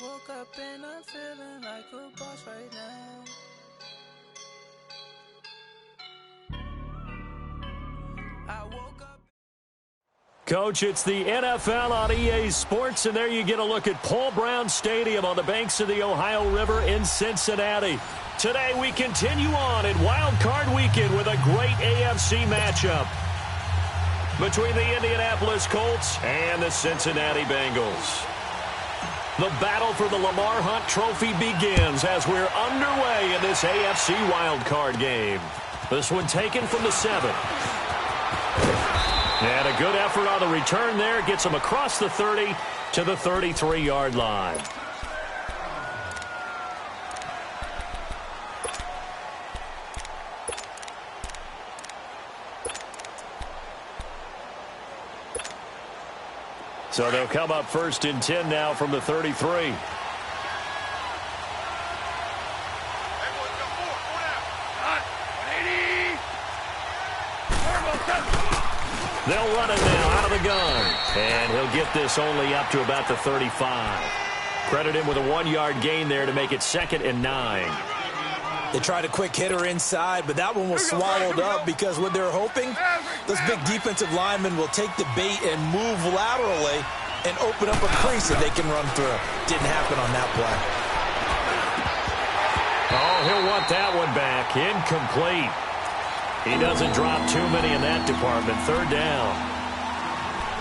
woke up and I'm feeling like a boss right now. I woke up. Coach, it's the NFL on EA Sports, and there you get a look at Paul Brown Stadium on the banks of the Ohio River in Cincinnati. Today we continue on in Wild Card Weekend with a great AFC matchup between the Indianapolis Colts and the Cincinnati Bengals. The battle for the Lamar Hunt Trophy begins as we're underway in this AFC Wild Card game. This one taken from the 7. And a good effort on the return there. Gets him across the 30 to the 33-yard line. So they'll come up first and 10 now from the 33. They'll run it now out of the gun. And he'll get this only up to about the 35. Credit him with a 1-yard gain there to make it 2nd and 9. They tried a quick hitter inside, but that one was swallowed up because what they're hoping, those big defensive linemen will take the bait and move laterally and open up a crease that they can run through. Didn't happen on that play. Oh, he'll want that one back. Incomplete. He doesn't drop too many in that department. 3rd down.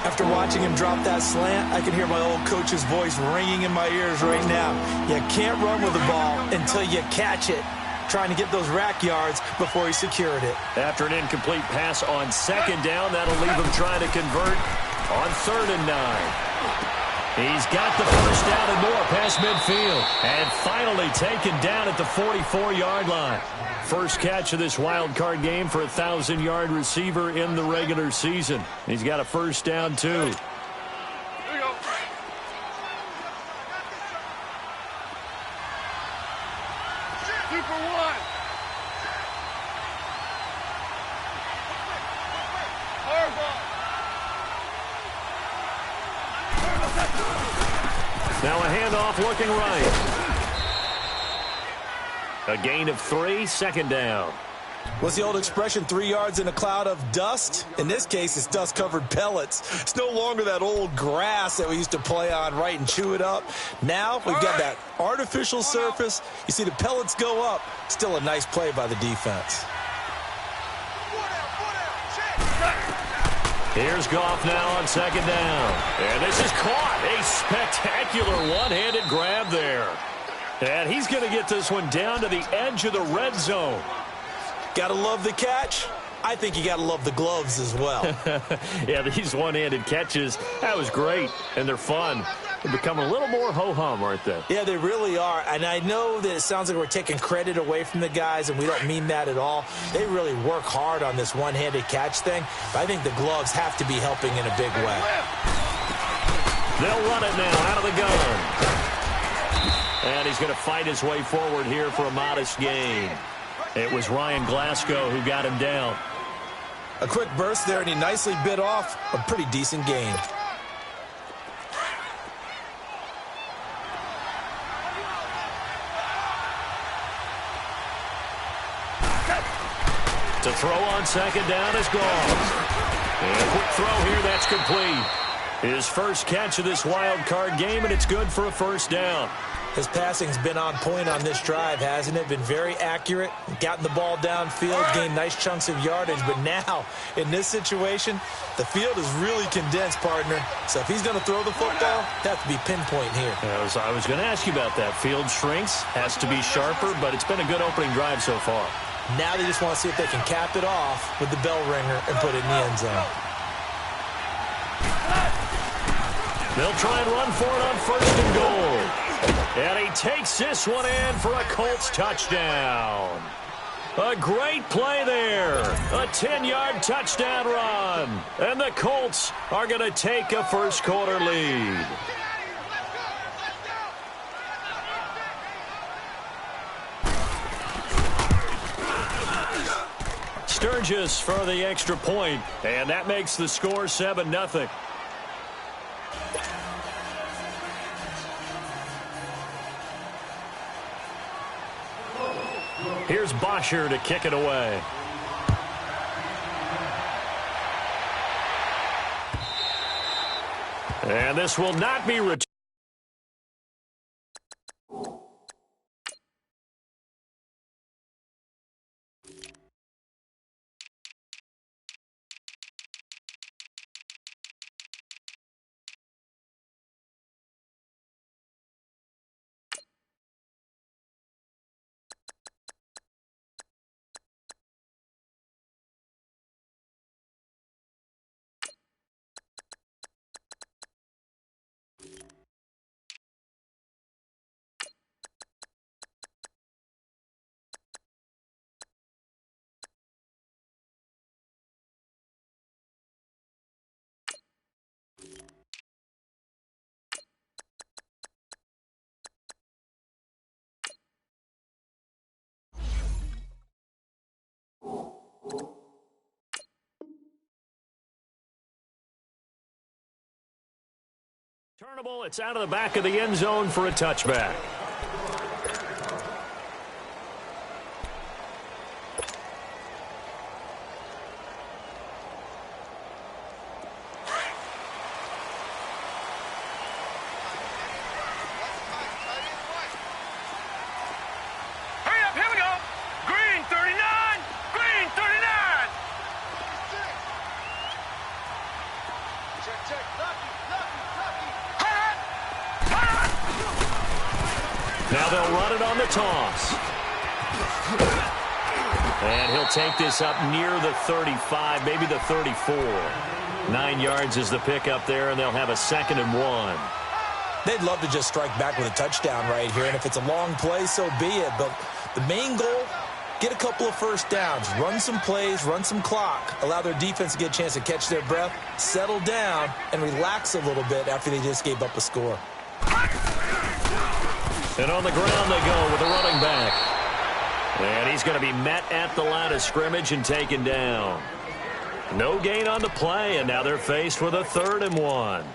After watching him drop that slant, I can hear my old coach's voice ringing in my ears right now. You can't run with the ball until you catch it. Trying to get those rack yards before he secured it. After an incomplete pass on 2nd down, that'll leave him trying to convert on 3rd and 9. He's got the first down and more past midfield. And finally taken down at the 44-yard line. First catch of this wild card game for a 1,000-yard receiver in the regular season. He's got a first down, too. Now a handoff looking right. A gain of 3, 2nd down. What's the old expression, 3 yards in a cloud of dust? In this case, it's dust-covered pellets. It's no longer that old grass that we used to play on, right, and chew it up. Now we've got that artificial surface. You see the pellets go up. Still a nice play by the defense. Here's Goff now on 2nd down. And this is caught. A spectacular one-handed grab there. And he's going to get this one down to the edge of the red zone. Gotta love the catch. I think you gotta love the gloves as well. Yeah, these one-handed catches, that was great. And they're fun. They're becoming a little more ho-hum, aren't they? Yeah, they really are. And I know that it sounds like we're taking credit away from the guys, and we don't mean that at all. They really work hard on this one-handed catch thing. But I think the gloves have to be helping in a big way. They'll run it now out of the gun. And he's going to fight his way forward here for a modest gain. It was Ryan Glasgow who got him down. A quick burst there, and he nicely bit off a pretty decent gain. To throw on 2nd down is gone. And a quick throw here, that's complete. His first catch of this wild card game, and it's good for a first down. His passing's been on point on this drive, hasn't it? Been very accurate, gotten the ball downfield, gained nice chunks of yardage. But now, in this situation, the field is really condensed, partner. So if he's going to throw the football, that has to be pinpoint here. I was going to ask you about that. Field shrinks, has to be sharper, but it's been a good opening drive so far. Now they just want to see if they can cap it off with the bell ringer and put it in the end zone. They'll try and run for it on 1st and goal. And he takes this one in for a Colts touchdown. A great play there. A 10-yard touchdown run. And the Colts are going to take a first-quarter lead. Sturgis for the extra point, and that makes the score 7-0. Here's Bosher to kick it away. And this will not be returned. Turnable, it's out of the back of the end zone for a touchback. Hurry up, here we go. Green 39, green 39. Check, lucky. Now they'll run it on the toss. And he'll take this up near the 35, maybe the 34. 9 yards is the pickup there, and they'll have a 2nd and 1. They'd love to just strike back with a touchdown right here, and if it's a long play, so be it. But the main goal, get a couple of first downs, run some plays, run some clock, allow their defense to get a chance to catch their breath, settle down, and relax a little bit after they just gave up a score. And on the ground they go with the running back. And he's going to be met at the line of scrimmage and taken down. No gain on the play, and now they're faced with a 3rd and 1.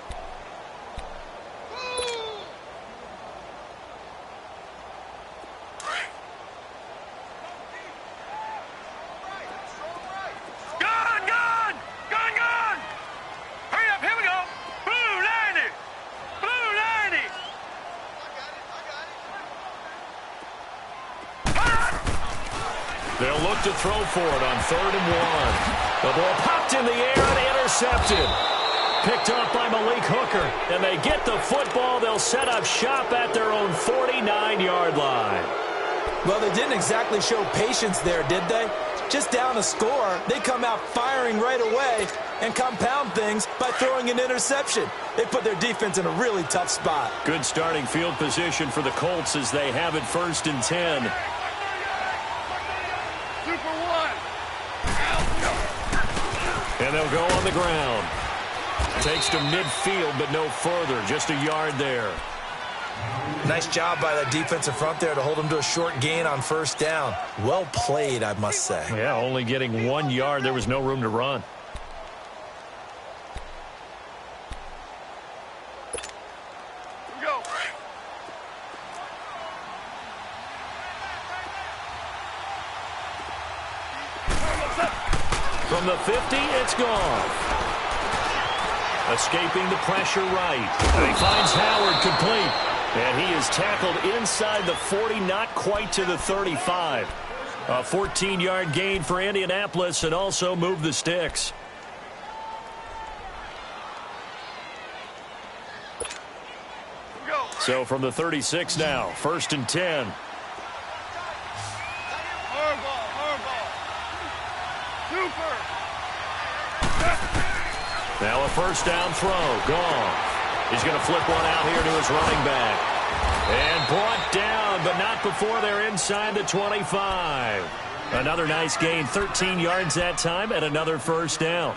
They'll look to throw for it on 3rd and 1. The ball popped in the air and intercepted. Picked off by Malik Hooker. And they get the football. They'll set up shop at their own 49-yard line. Well, they didn't exactly show patience there, did they? Just down a score, they come out firing right away and compound things by throwing an interception. They put their defense in a really tough spot. Good starting field position for the Colts as they have it 1st and 10. And they'll go on the ground. Takes to midfield, but no further. Just a yard there. Nice job by the defensive front there to hold them to a short gain on 1st down. Well played, I must say. Yeah, only getting 1 yard. There was no room to run. From the 50, it's gone. Escaping the pressure right. And he finds Howard complete. And he is tackled inside the 40, not quite to the 35. A 14-yard gain for Indianapolis and also moved the sticks. So from the 36 now, 1st and 10. Now a 1st down throw. Goff. He's going to flip one out here to his running back. And brought down, but not before they're inside the 25. Another nice gain, 13 yards that time, and another 1st down.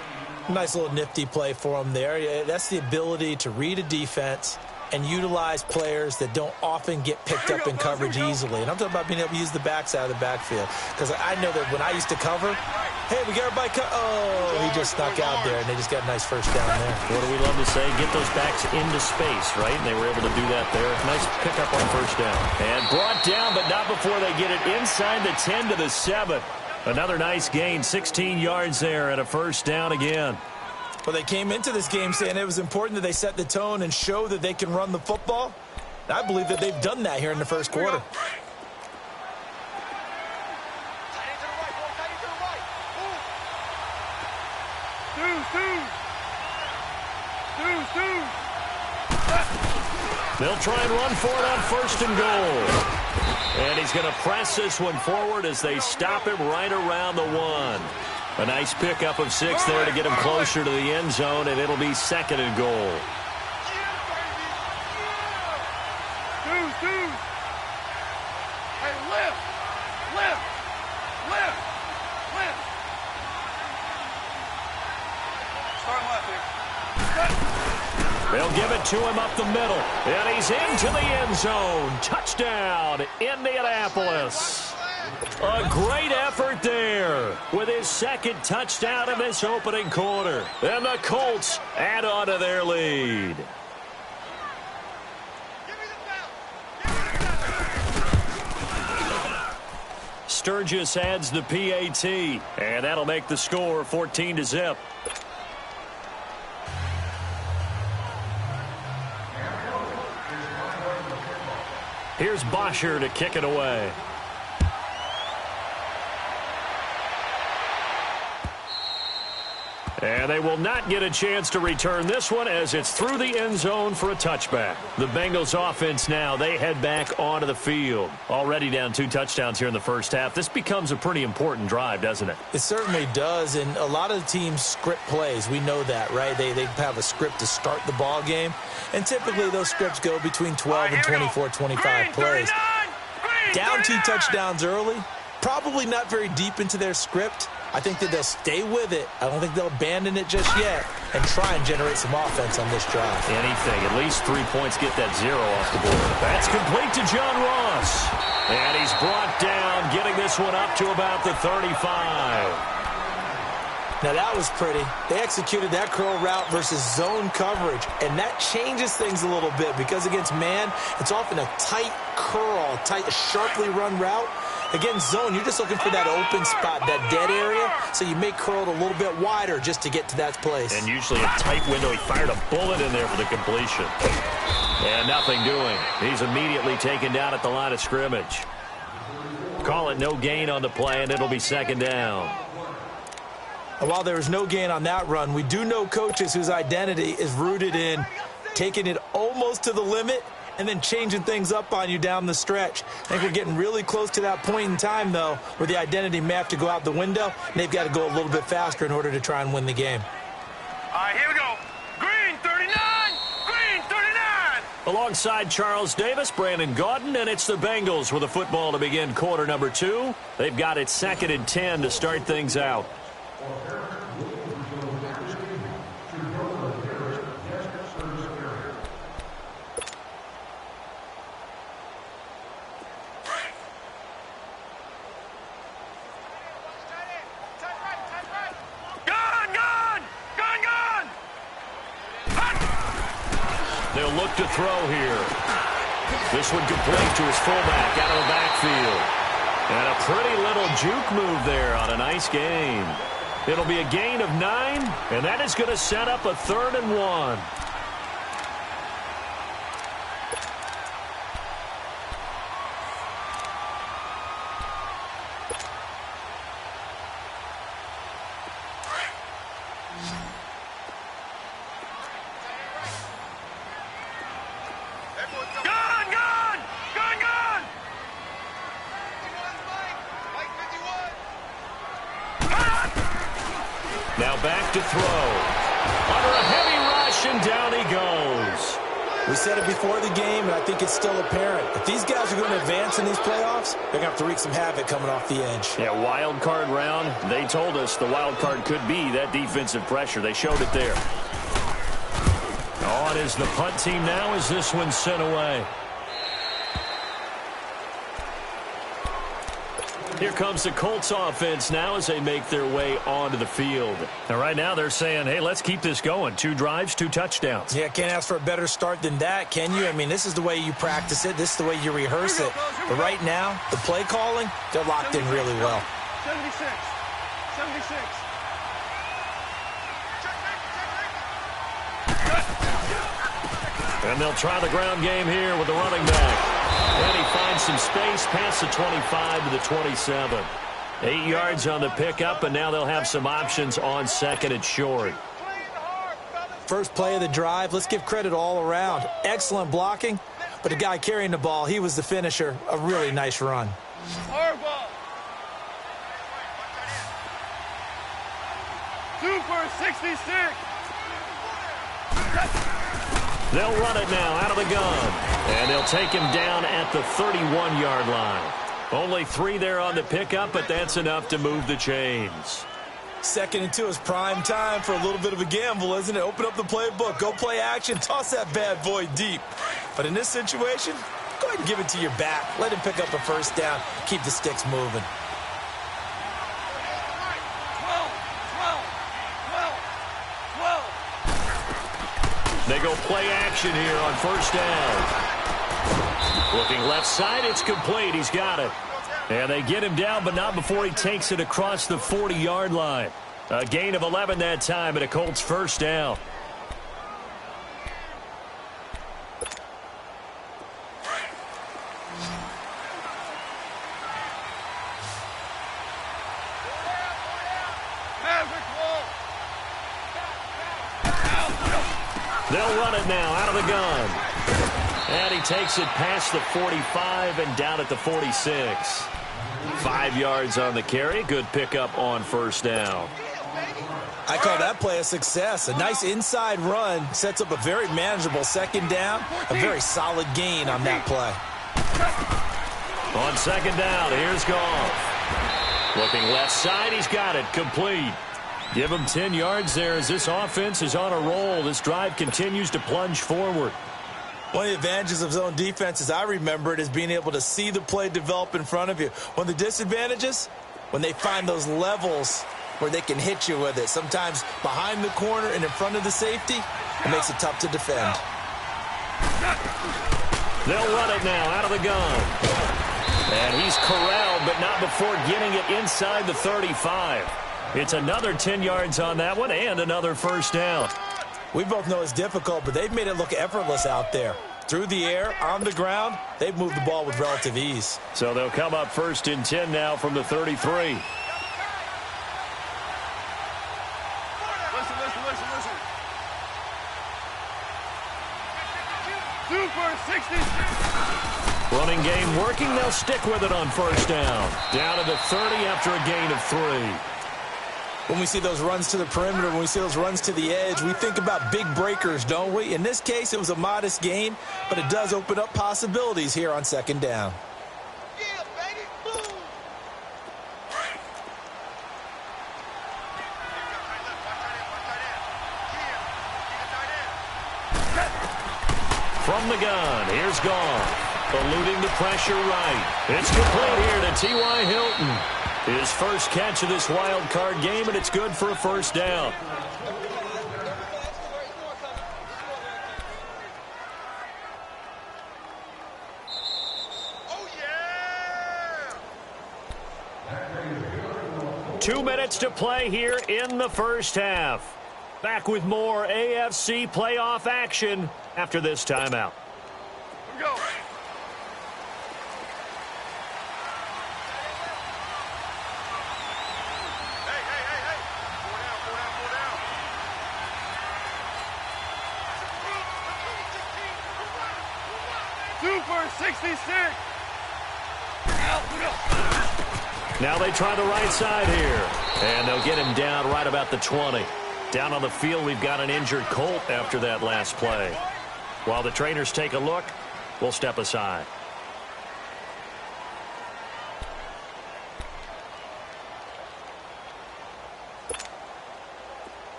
Nice little nifty play for him there. That's the ability to read a defense, and utilize players that don't often get picked up in coverage easily. And I'm talking about being able to use the backside of the backfield. Because I know that when I used to cover, hey, we got everybody oh, he just snuck out there, and they just got a nice first down there. What do we love to say? Get those backs into space, right? And they were able to do that there. Nice pickup on first down. And brought down, but not before they get it inside the 10 to the 7. Another nice gain, 16 yards there and a first down again. Well, they came into this game saying it was important that they set the tone and show that they can run the football. I believe that they've done that here in the first quarter. They'll try and run for it on first and goal. And he's going to press this one forward as they stop him right around the 1. A nice pickup of 6 there to get him closer to the end zone, and it'll be second and goal. They'll give it to him up the middle, and he's into the end zone. Touchdown, Indianapolis. A great effort there with his second touchdown in this opening quarter. And the Colts add on to their lead. Sturgis adds the PAT, and that'll make the score 14-0. Here's Bosher to kick it away. And they will not get a chance to return this one as it's through the end zone for a touchback. The Bengals offense now, they head back onto the field. Already down 2 touchdowns here in the first half. This becomes a pretty important drive, doesn't it? It certainly does, and a lot of the teams script plays. We know that, right? They have a script to start the ball game, and typically those scripts go between 12 and 24, 25 plays. Down 2 touchdowns early, probably not very deep into their script. I think that they'll stay with it. I don't think they'll abandon it just yet and try and generate some offense on this drive. Anything. At least 3 points, get that 0 off the board. That's complete to John Ross. And he's brought down, getting this one up to about the 35. Now that was pretty. They executed that curl route versus zone coverage, and that changes things a little bit because against man, it's often a tight curl, tight, sharply run route. Against zone, you're just looking for that open spot, that dead area, so you may curl it a little bit wider just to get to that place. And usually a tight window. He fired a bullet in there for the completion. And nothing doing. He's immediately taken down at the line of scrimmage. Call it no gain on the play, and it'll be second down. And while there was no gain on that run, we do know coaches whose identity is rooted in taking it almost to the limit and then changing things up on you down the stretch. I think we're getting really close to that point in time, though, where the identity may have to go out the window, and they've got to go a little bit faster in order to try and win the game. All right, here we go. Green 39, green 39. Alongside Charles Davis, Brandon Gaudin, and it's the Bengals with the football to begin quarter number 2. They've got it 2nd and 10 to start things out. They'll look to throw here. This one complete to his fullback out of the backfield. And a pretty little juke move there on a nice gain. It'll be a gain of 9, and that is going to set up a 3rd and 1. Now back to throw. Under a heavy rush, and down he goes. We said it before the game, and I think it's still apparent. If these guys are going to advance in these playoffs, they're going to have to wreak some havoc coming off the edge. Yeah, wild card round. They told us the wild card could be that defensive pressure. They showed it there. On is the punt team now as this one's sent away. Here comes the Colts offense now as they make their way onto the field. And right now they're saying, hey, let's keep this going. 2 drives, 2 touchdowns. Yeah, can't ask for a better start than that, can you? I mean, this is the way you practice it. This is the way you rehearse it. But right now, the play calling, they're locked in really well. 76. 76. And they'll try the ground game here with the running back. And he finds some space past the 25 to the 27. 8 yards on the pickup, and now they'll have some options on second and short. First play of the drive, let's give credit all around. Excellent blocking, but the guy carrying the ball, he was the finisher. A really nice run. Hard ball. 2 for 66. They'll run it now out of the gun. And they'll take him down at the 31-yard line. Only 3 there on the pickup, but that's enough to move the chains. 2nd and 2 is prime time for a little bit of a gamble, isn't it? Open up the playbook, go play action, toss that bad boy deep. But in this situation, go ahead and give it to your back. Let him pick up a first down, keep the sticks moving. 12. They go play action here on first down. Looking left side, it's complete. He's got it. And they get him down, but not before he takes it across the 40-yard line. A gain of 11 that time, and a Colts first down. They'll run it now out of the gun. And he takes it past the 45 and down at the 46. 5 yards on the carry. Good pickup on first down. I call that play a success. A nice inside run sets up a very manageable second down. A very solid gain on that play. On second down, here's Goff. Looking left side, he's got it. Complete. Give him 10 yards there as this offense is on a roll. This drive continues to plunge forward. One of the advantages of zone defense, as I remember it, is being able to see the play develop in front of you. One of the disadvantages, when they find those levels where they can hit you with it. Sometimes behind the corner and in front of the safety, it makes it tough to defend. They'll run it now out of the gun. And he's corralled, but not before getting it inside the 35. It's another 10 yards on that one and another first down. We both know it's difficult, but they've made it look effortless out there. Through the air, on the ground, they've moved the ball with relative ease. So they'll come up first and 10 now from the 33. Listen. 2 for 66. Running game working. They'll stick with it on first down. Down to the 30 after a gain of 3. When we see those runs to the perimeter, when we see those runs to the edge, we think about big breakers, don't we? In this case, it was a modest gain, but it does open up possibilities here on second down. Yeah, baby. Boom. From the gun, here's Goff. Eluding the pressure right. It's complete here to T.Y. Hilton. His first catch of this wild card game, and it's good for a first down. Oh, yeah! 2 minutes to play here in the first half. Back with more AFC playoff action after this timeout. Here we go. Hey. 2 for 66. Now they try the right side here. And they'll get him down right about the 20. Down on the field, we've got an injured Colt after that last play. While the trainers take a look, we'll step aside.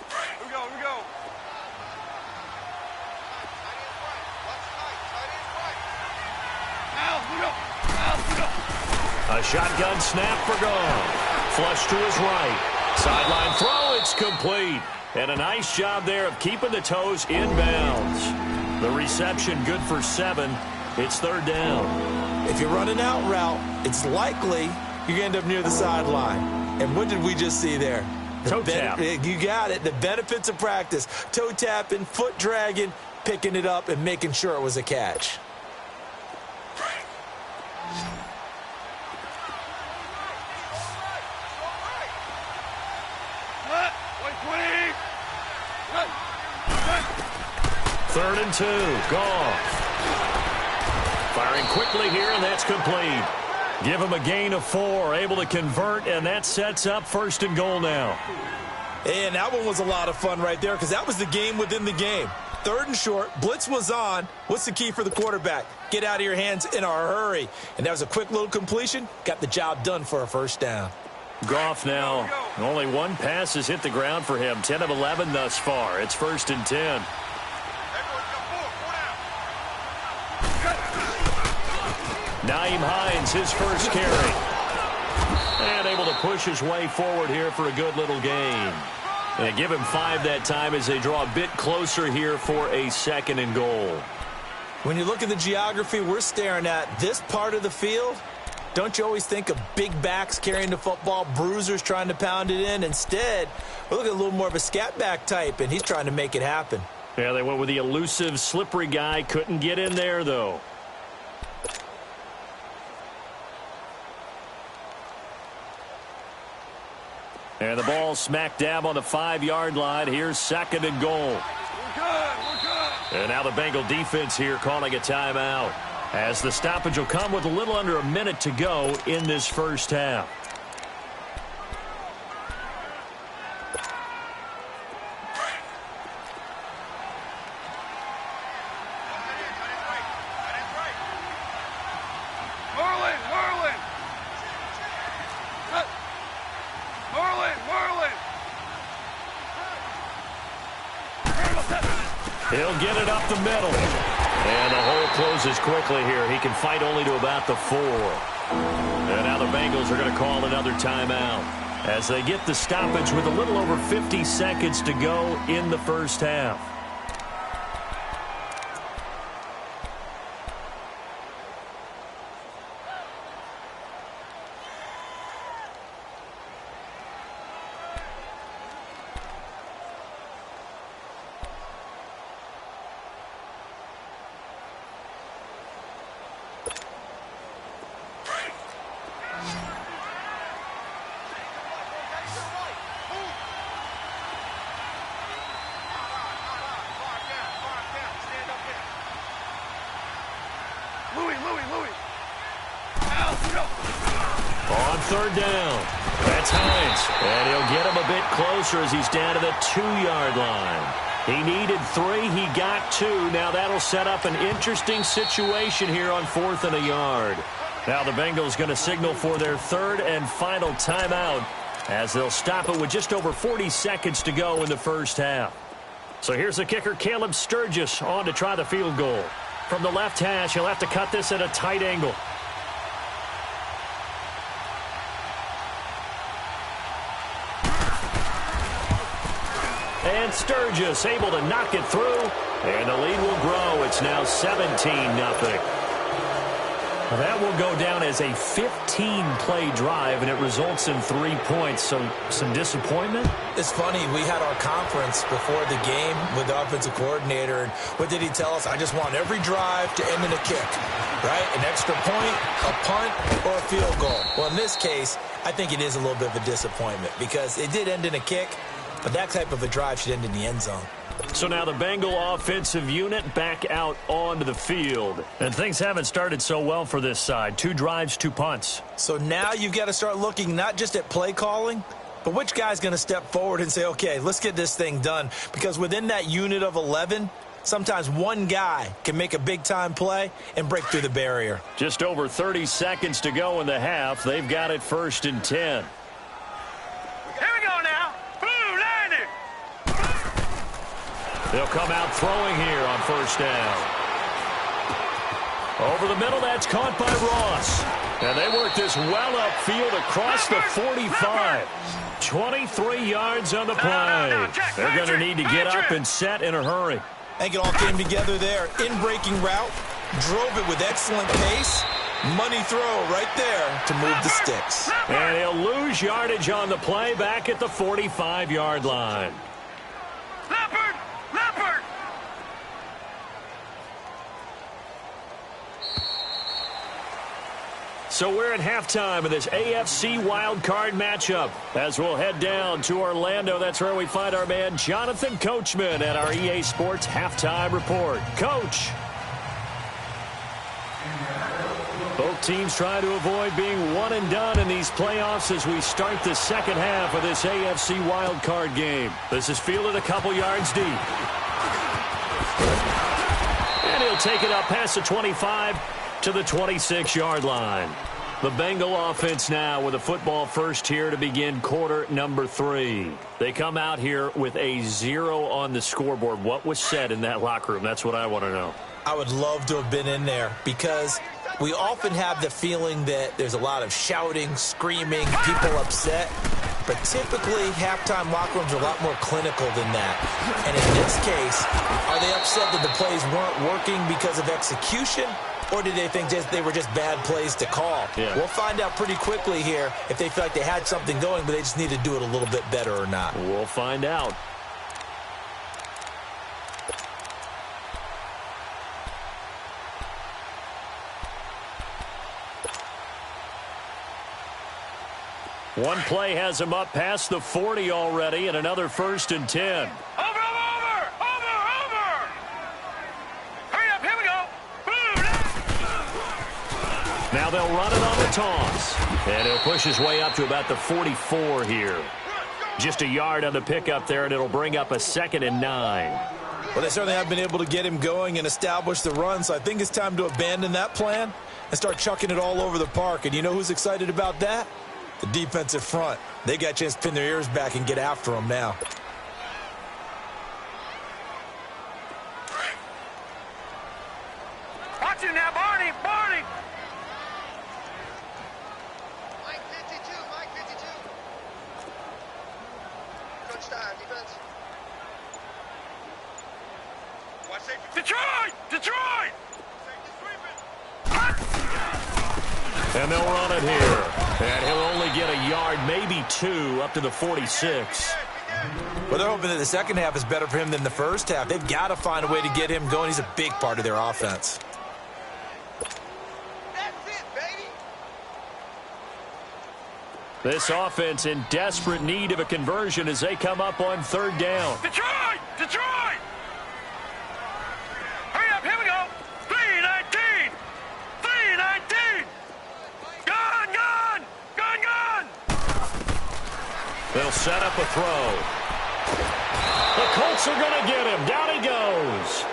Here we go. A shotgun snap for gone. Flush to his right. Sideline throw, it's complete. And a nice job there of keeping the toes in bounds. The reception good for 7. It's third down. If you're running out route, it's likely you're going to end up near the sideline. And what did we just see there? Toe tap. You got it. The benefits of practice. Toe tapping, foot dragging, picking it up, and making sure it was a catch. Third and 2. Goff. Firing quickly here, and that's complete. Give him a gain of 4. Able to convert, and that sets up first and goal now. And that one was a lot of fun right there because that was the game within the game. Third and short. Blitz was on. What's the key for the quarterback? Get out of your hands in a hurry. And that was a quick little completion. Got the job done for a first down. Goff now. Only one pass has hit the ground for him. 10 of 11 thus far. It's first and 10. Nyheim Hines, his first carry. And able to push his way forward here for a good little gain. And give him 5 that time as they draw a bit closer here for a second and goal. When you look at the geography we're staring at, this part of the field, don't you always think of big backs carrying the football, bruisers trying to pound it in? Instead, we're looking at a little more of a scat back type, and he's trying to make it happen. Yeah, they went with the elusive, slippery guy. Couldn't get in there, though. And the ball smack dab on the 5-yard line. Here's second and goal. We're good. And now the Bengal defense here calling a timeout, as the stoppage will come with a little under a minute to go in this first half. He'll get it up the middle. And the hole closes quickly here. He can fight only to about the 4. And now the Bengals are going to call another timeout as they get the stoppage with a little over 50 seconds to go in the first half. On third down, that's Hines. And he'll get him a bit closer as he's down to the 2-yard line. He needed 3. He got 2. Now that'll set up an interesting situation here on 4th and a yard. Now the Bengals going to signal for their third and final timeout as they'll stop it with just over 40 seconds to go in the first half. So here's the kicker, Caleb Sturgis, on to try the field goal. From the left hash, he'll have to cut this at a tight angle. And Sturgis able to knock it through, and the lead will grow. It's now 17-0. That will go down as a 15-play drive, and it results in 3 points. So some disappointment? It's funny. We had our conference before the game with the offensive coordinator, and what did he tell us? I just want every drive to end in a kick, right? An extra point, a punt, or a field goal. Well, in this case, I think it is a little bit of a disappointment because it did end in a kick, but that type of a drive should end in the end zone. So now the Bengal offensive unit back out onto the field. And things haven't started so well for this side. 2 drives, 2 punts. So now you've got to start looking not just at play calling, but which guy's going to step forward and say, okay, let's get this thing done. Because within that unit of 11, sometimes one guy can make a big-time play and break through the barrier. Just over 30 seconds to go in the half. They've got it first and 10. They'll come out throwing here on first down. Over the middle, that's caught by Ross. And they work this well upfield across the 45. 23 yards on the play. They're going to need to get up and set in a hurry. I think it all came together there. In-breaking route, drove it with excellent pace. Money throw right there to move the sticks. And he'll lose yardage on the play back at the 45-yard line. Leopard! Leopard! So we're at halftime of this AFC wildcard matchup. As we'll head down to Orlando, that's where we find our man Jonathan Coachman at our EA Sports Halftime Report. Coach. Both teams try to avoid being one and done in these playoffs as we start the second half of this AFC wildcard game. This is fielded a couple yards deep. And he'll take it up past the 25 to the 26-yard line. The Bengal offense now with a football first here to begin quarter number 3. They come out here with a 0 on the scoreboard. What was said in that locker room? That's what I want to know. I would love to have been in there because we often have the feeling that there's a lot of shouting, screaming, people upset. But typically, halftime locker rooms are a lot more clinical than that. And in this case, are they upset that the plays weren't working because of execution? Or did they think they were just bad plays to call? Yeah. We'll find out pretty quickly here if they feel like they had something going, but they just need to do it a little bit better or not. We'll find out. One play has him up past the 40 already, and another 1st and 10. Over! Hurry up, here we go! Now they'll run it on the toss. And he'll push his way up to about the 44 here. Just a yard on the pickup there, and it'll bring up a 2nd and 9. Well, they certainly have been able to get him going and establish the run, so I think it's time to abandon that plan and start chucking it all over the park. And you know who's excited about that? The defensive front. They got a chance to pin their ears back and get after him now. Watch you now, Barney! Mike 52. Coach time, defense. Watch safety. Detroit! Safety sweeping. And they'll run it here. And he'll only get a yard, maybe 2, up to the 46. Well, they're hoping that the second half is better for him than the first half. They've got to find a way to get him going. He's a big part of their offense. That's it, baby. This offense in desperate need of a conversion as they come up on 3rd down. Detroit! Hurry up, here we go! 3:19! Gun! They'll set up a throw. The Colts are going to get him. Down he goes.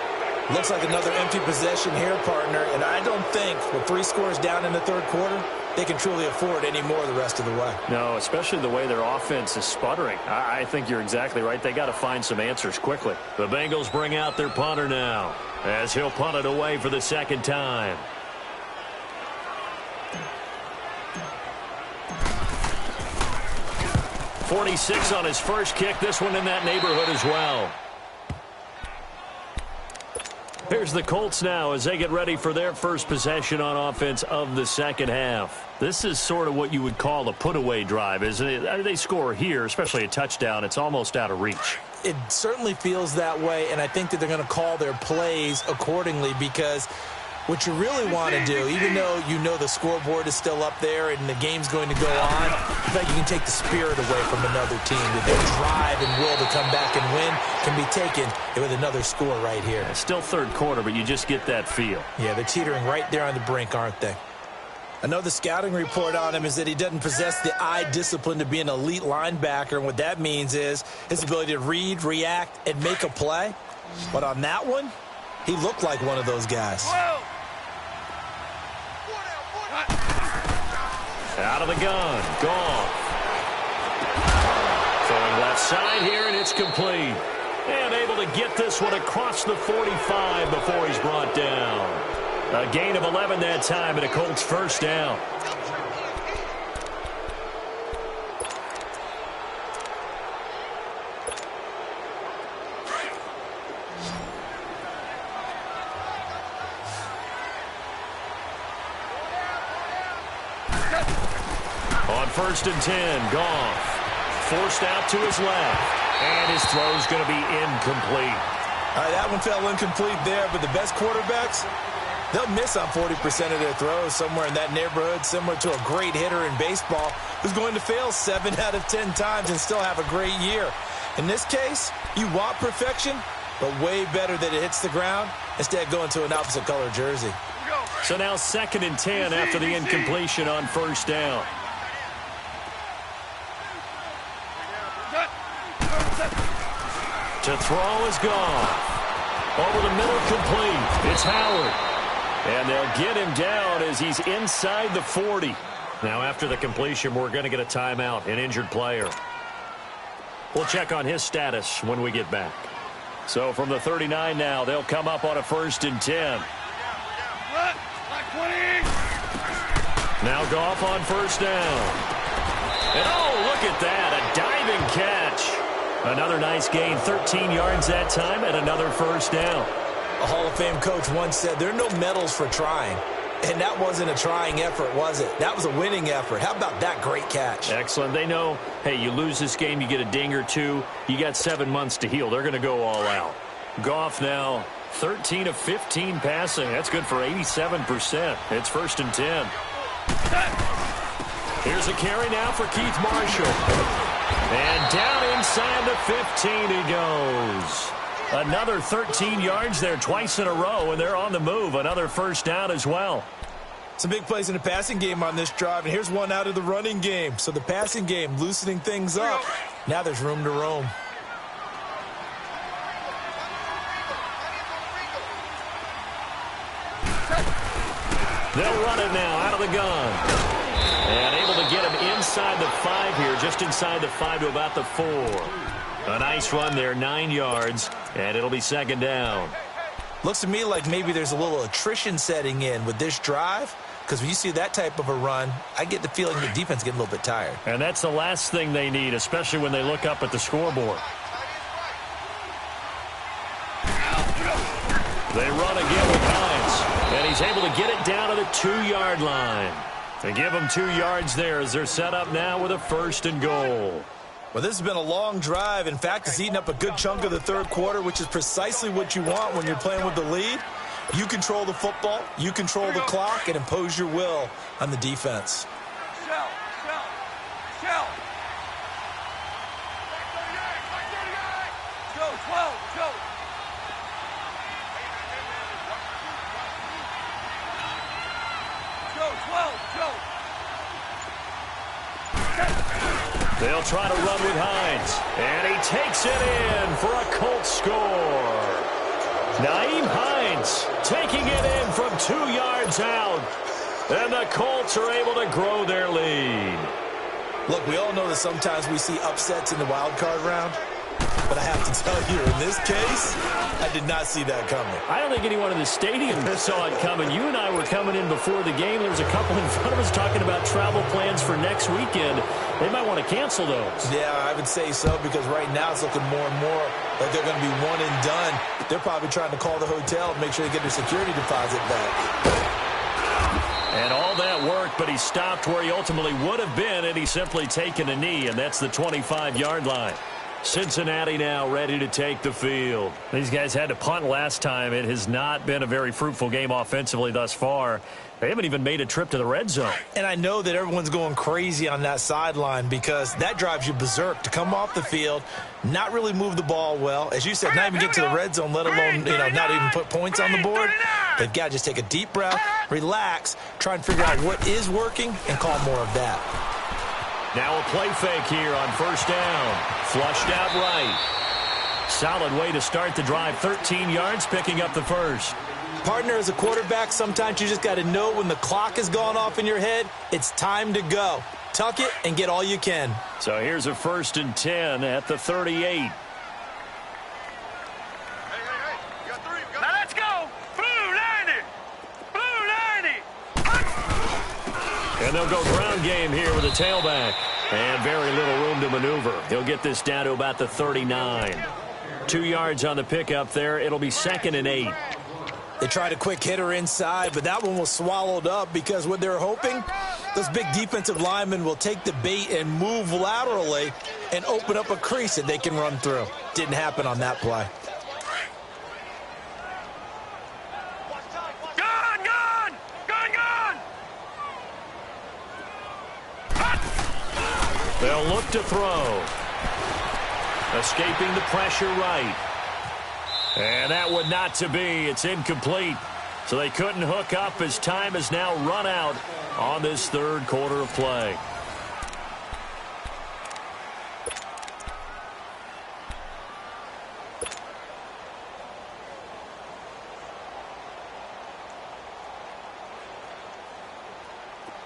Looks like another empty possession here, partner, and I don't think with 3 scores down in the 3rd quarter, they can truly afford any more the rest of the way. No, especially the way their offense is sputtering. I think you're exactly right. They got to find some answers quickly. The Bengals bring out their punter now as he'll punt it away for the 2nd time. .46 on his first kick. This one in that neighborhood as well. Here's the Colts now as they get ready for their first possession on offense of the second half. This is sort of what you would call a put-away drive, isn't it? They score here, especially a touchdown. It's almost out of reach. It certainly feels that way, and I think that they're going to call their plays accordingly because what you really want to do, even though you know the scoreboard is still up there and the game's going to go on, I think you can take the spirit away from another team. That their drive and will to come back and win can be taken with another score right here. It's still 3rd quarter, but you just get that feel. Yeah, they're teetering right there on the brink, aren't they? I know the scouting report on him is that he doesn't possess the eye discipline to be an elite linebacker, and what that means is his ability to read, react, and make a play. But on that one, he looked like one of those guys. Whoa! Out of the gun. Goff. Throwing left side here, and it's complete. And able to get this one across the 45 before he's brought down. A gain of 11 that time and a Colts first down. On 1st and 10, Goff. Forced out to his left. And his throw's going to be incomplete. All right, that one fell incomplete there, but the best quarterbacks, they'll miss on 40% of their throws somewhere in that neighborhood, similar to a great hitter in baseball who's going to fail 7 out of 10 times and still have a great year. In this case, you want perfection, but way better that it hits the ground instead of going to an opposite color jersey. So now 2nd and 10 after the incompletion on 1st down. To throw is Goff. Over the middle, complete. It's Howard. And they'll get him down as he's inside the 40. Now, after the completion, we're going to get a timeout, an injured player. We'll check on his status when we get back. So from the 39 now, they'll come up on a 1st and 10. Now Goff on 1st down. And oh, look at that, a diving catch. Another nice gain, 13 yards that time, and another 1st down. A Hall of Fame coach once said there are no medals for trying. And that wasn't a trying effort, was it? That was a winning effort. How about that great catch? Excellent. They know, hey, you lose this game, you get a ding or two. You got 7 months to heal. They're going to go all out. Goff now 13 of 15 passing. That's good for 87%. It's 1st and 10. Here's a carry now for Keith Marshall. And down inside the 15 he goes. Another 13 yards there twice in a row, and they're on the move. Another 1st down as well. Some big plays in the passing game on this drive, and here's one out of the running game. So the passing game loosening things up. Now there's room to roam. They'll run it now out of the gun. And able to get him inside the 5 here, just inside the 5 to about the 4. A nice run there, 9 yards, and it'll be 2nd down. Looks to me like maybe there's a little attrition setting in with this drive, because when you see that type of a run, I get the feeling the defense getting a little bit tired. And that's the last thing they need, especially when they look up at the scoreboard. They run again with Hines, and he's able to get it down to the 2-yard line. They give them 2 yards there as they're set up now with a 1st and goal. Well, this has been a long drive. In fact, it's eaten up a good chunk of the 3rd quarter, which is precisely what you want when you're playing with the lead. You control the football, you control the clock, and impose your will on the defense. They'll try to run with Hines. And he takes it in for a Colts score. Nyheim Hines taking it in from 2 yards out. And the Colts are able to grow their lead. Look, we all know that sometimes we see upsets in the wild card round. But I have to tell you, in this case, I did not see that coming. I don't think anyone in the stadium saw it coming. You and I were coming in before the game. There was a couple in front of us talking about travel plans for next weekend. They might want to cancel those. Yeah, I would say so, because right now it's looking more and more like they're going to be one and done. They're probably trying to call the hotel and make sure they get their security deposit back. And all that worked, but he stopped where he ultimately would have been, and he's simply taken a knee, and that's the 25-yard line. Cincinnati now ready to take the field. These guys had to punt last time. It has not been a very fruitful game offensively thus far. They haven't even made a trip to the red zone. And I know that everyone's going crazy on that sideline because that drives you berserk to come off the field, not really move the ball well. As you said, not even get to the red zone, let alone, not even put points on the board. They've got to just take a deep breath, relax, try and figure out what is working, and call more of that. Now a play fake here on 1st down. Flushed out right. Solid way to start the drive. 13 yards, picking up the 1st. Partner, as a quarterback, sometimes you just got to know when the clock has gone off in your head, it's time to go. Tuck it and get all you can. So here's a 1st and 10 at the 38. Now let's go. Blue, line it. Blue. And they'll go ground game here with a tailback. And very little room to maneuver. He'll get this down to about the 39. 2 yards on the pickup there. It'll be 2nd and 8. They tried a quick hitter inside, but that one was swallowed up because what they're hoping, those big defensive linemen will take the bait and move laterally and open up a crease that they can run through. Didn't happen on that play. Gun, gun! Gun, gun! They'll look to throw. Escaping the pressure right. And that one not to be. It's incomplete. So they couldn't hook up as time has now run out on this third quarter of play.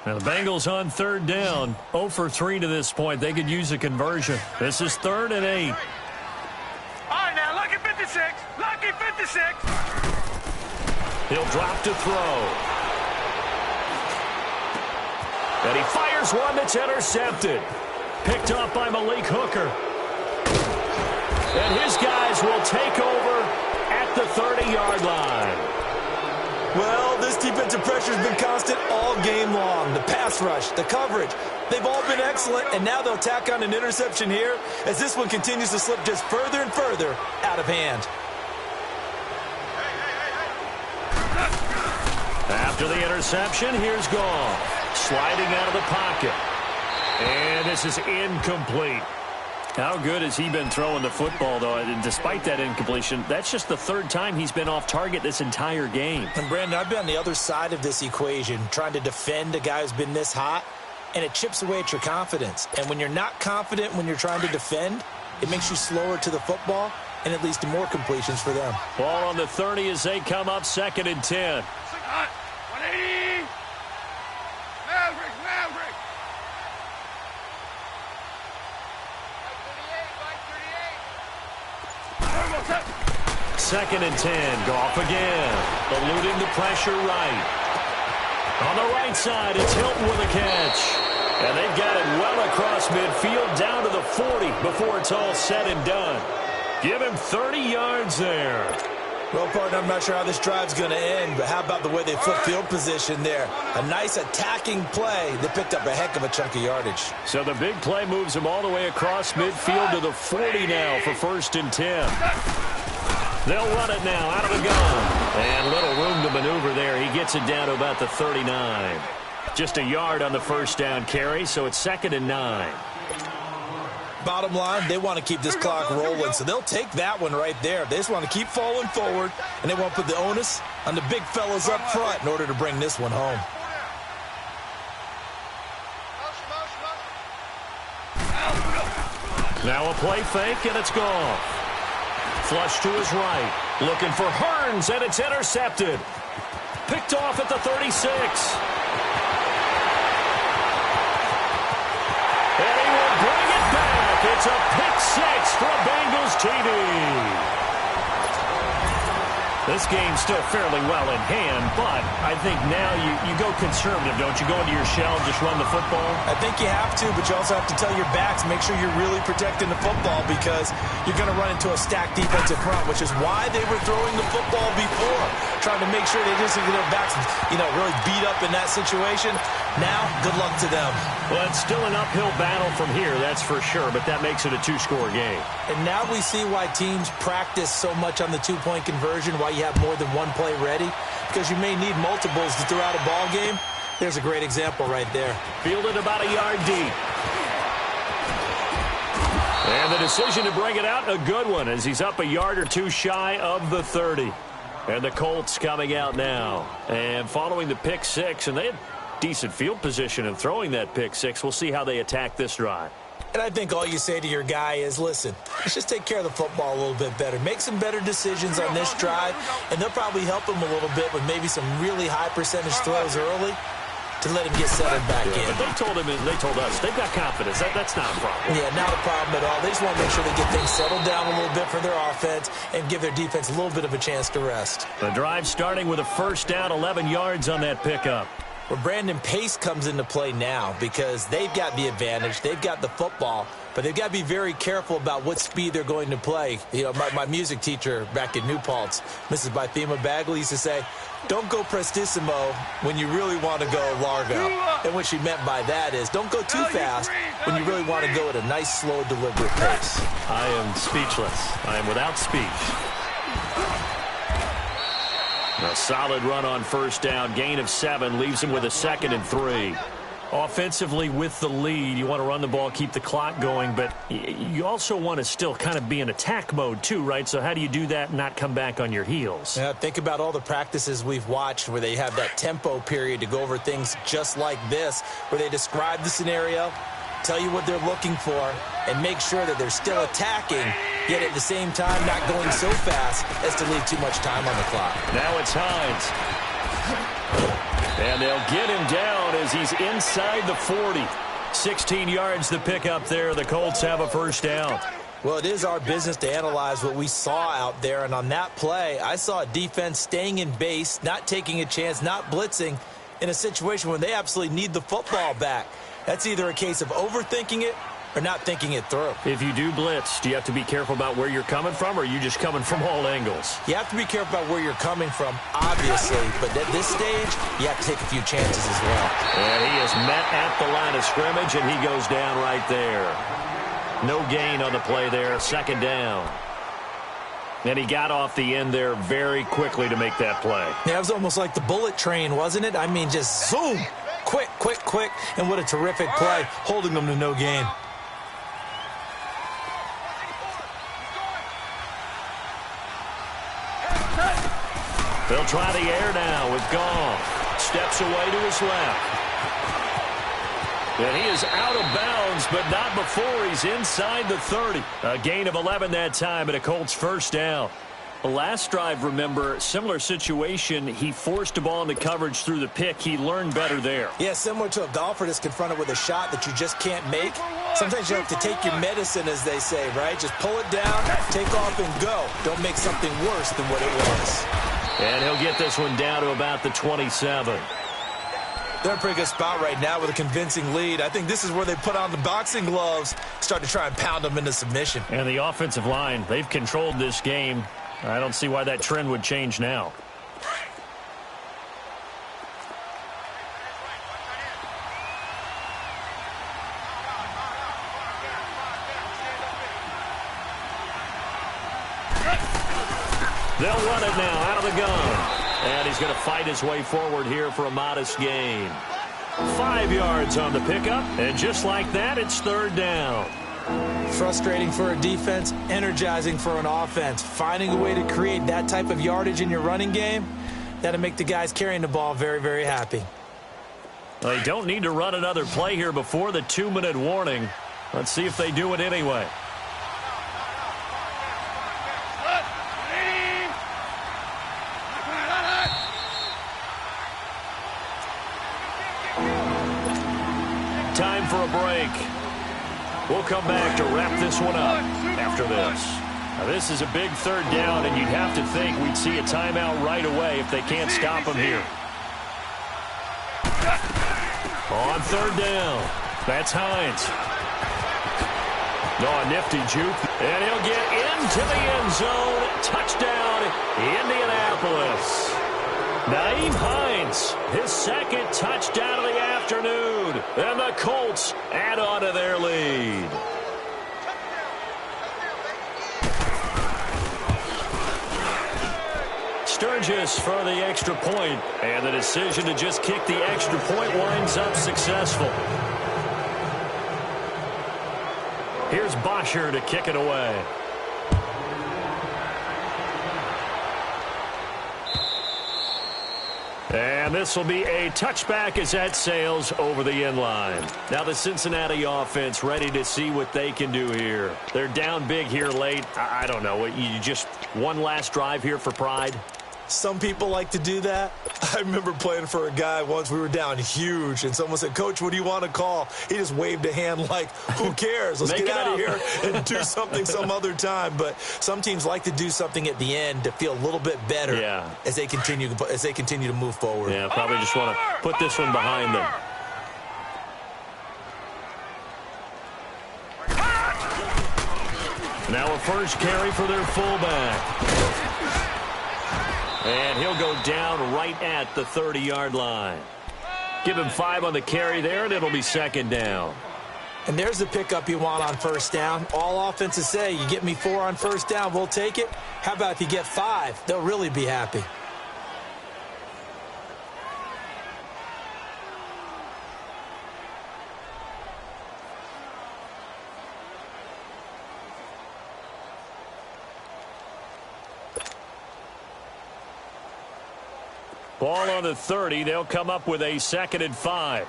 Now the Bengals on 3rd down. 0 for 3 to this point. They could use a conversion. This is 3rd and 8. All right, now, lucky 56. Lucky 56. He'll drop to throw. And he fires one that's intercepted. Picked up by Malik Hooker. And his guys will take over at the 30-yard line. Well, this defensive pressure has been constant all game long. The pass rush, the coverage, they've all been excellent, and now they'll tack on an interception here as this one continues to slip just further and further out of hand. After the interception, here's Goff. Sliding out of the pocket. And this is incomplete. How good has he been throwing the football, though? And despite that incompletion, that's just the 3rd time he's been off target this entire game. And, Brandon, I've been on the other side of this equation, trying to defend a guy who's been this hot, and it chips away at your confidence. And when you're not confident when you're trying to defend, it makes you slower to the football, and it leads to more completions for them. Ball on the 30 as they come up 2nd and 10. 180. Maverick, Maverick. 2nd and 10. Goff again. Eluding the pressure right. On the right side, it's Hilton with a catch. And they've got it well across midfield down to the 40 before it's all said and done. Give him 30 yards there. Well, partner, I'm not sure how this drive's going to end, but how about the way they flip field position there? A nice attacking play that picked up a heck of a chunk of yardage. So the big play moves him all the way across midfield to the 40 now for 1st and 10. They'll run it now out of the gun. And little room to maneuver there. He gets it down to about the 39. Just a yard on the 1st down carry, so it's 2nd and 9. Bottom line, they want to keep this clock rolling, so they'll take that one right there. They just want to keep falling forward, and they want to put the onus on the big fellas up front in order to bring this one home. Now a play fake, and it's gone. Flush to his right. Looking for Hearns, and it's intercepted. Picked off at the 36. And he will bring it back. It's a pick 6 for Bengals TD. This game's still fairly well in hand, but I think now you go conservative, don't you? Go into your shell and just run the football? I think you have to, but you also have to tell your backs, make sure you're really protecting the football because you're going to run into a stacked defensive front, which is why they were throwing the football before, trying to make sure they didn't get their backs, really beat up in that situation. Now, good luck to them. Well, it's still an uphill battle from here, that's for sure, but that makes it a 2-score game. And now we see why teams practice so much on the 2-point conversion, why you have more than one play ready, because you may need multiples to throw out a ball game. There's a great example right there. Fielded about a yard deep. And the decision to bring it out, a good one, as he's up a yard or two shy of the 30. And the Colts coming out now. And following the pick 6, and they had decent field position in throwing that pick 6. We'll see how they attack this drive. And I think all you say to your guy is, listen, let's just take care of the football a little bit better. Make some better decisions on this drive, and they'll probably help him a little bit with maybe some really high percentage throws early to let him get settled back in. But they told him, and they told us, they've got confidence. That's not a problem. Yeah, not a problem at all. They just want to make sure they get things settled down a little bit for their offense and give their defense a little bit of a chance to rest. The drive starting with a 1st down, 11 yards on that pickup. Well, Brandon, pace comes into play now because they've got the advantage. They've got the football, but they've got to be very careful about what speed they're going to play. You know, my music teacher back in New Paltz, Mrs. Bythema Bagley, used to say, don't go prestissimo when you really want to go largo. And what she meant by that is don't go too fast when you really want to go at a nice, slow, deliberate pace. I am speechless. I am without speech. A solid run on first down. Gain of 7 leaves him with a 2nd and 3. Offensively with the lead, you want to run the ball, keep the clock going, but you also want to still kind of be in attack mode too, right? So how do you do that and not come back on your heels? Yeah, think about all the practices we've watched where they have that tempo period to go over things just like this, where they describe the scenario, tell you what they're looking for, and make sure that they're still attacking, yet at the same time not going so fast as to leave too much time on the clock. Now it's Hines. And they'll get him down as he's inside the 40. 16 yards the pickup there. The Colts have a first down. Well, it is our business to analyze what we saw out there, and on that play, I saw a defense staying in base, not taking a chance, not blitzing, in a situation where they absolutely need the football back. That's either a case of overthinking it or not thinking it through. If you do blitz, do you have to be careful about where you're coming from, or are you just coming from all angles? You have to be careful about where you're coming from, obviously, but at this stage, you have to take a few chances as well. And he is met at the line of scrimmage, and he goes down right there. No gain on the play there, 2nd down. And he got off the end there very quickly to make that play. Yeah, it was almost like the bullet train, wasn't it? I mean, just zoom, quick, quick, quick, and what a terrific play, holding them to no gain. They'll try the air now with Goff. Steps away to his left. And he is out of bounds, but not before he's inside the 30. A gain of 11 that time and a Colts first down. The last drive, remember, similar situation. He forced a ball into coverage through the pick. He learned better there. Yeah, similar to a golfer that's confronted with a shot that you just can't make. Sometimes you have to take your medicine, as they say, right? Just pull it down, take off, and go. Don't make something worse than what it was. And he'll get this one down to about the 27. They're in a pretty good spot right now with a convincing lead. I think this is where they put on the boxing gloves, start to try and pound them into submission. And the offensive line, they've controlled this game. I don't see why that trend would change now. They'll run it now out of the gun. And he's going to fight his way forward here for a modest gain. 5 yards on the pickup. And just like that, it's 3rd down. Frustrating for a defense, energizing for an offense. Finding a way to create that type of yardage in your running game, that'll make the guys carrying the ball very, very happy. They don't need to run another play here before the 2-minute warning. Let's see if they do it anyway. Time for a break. We'll come back to wrap this one up after this. Now, this is a big 3rd down, and you'd have to think we'd see a timeout right away if they can't stop him here. On 3rd down, that's Hines. No, a nifty juke, and he'll get into the end zone. Touchdown, Indianapolis. Nyheim Hines, his 2nd touchdown of the afternoon. And the Colts add on to their lead. Sturgis for the extra point. And the decision to just kick the extra point winds up successful. Here's Bosher to kick it away. And this will be a touchback as that sails over the end line. Now the Cincinnati offense ready to see what they can do here. They're down big here late. I don't know. You just one last drive here for pride? Some people like to do that. I remember playing for a guy once. We were down huge, and someone said, "Coach, what do you want to call?" He just waved a hand like, who cares? Let's get out of here and do something some other time. But some teams like to do something at the end to feel a little bit better as they continue to move forward. Yeah, probably just want to put this one behind them. Now a first carry for their fullback. And he'll go down right at the 30-yard line. Give him 5 on the carry there, and it'll be second down. And there's the pickup you want on first down. All offenses say, you get me 4 on first down, we'll take it. How about if you get 5? They'll really be happy. Ball on the 30. They'll come up with a 2nd and 5.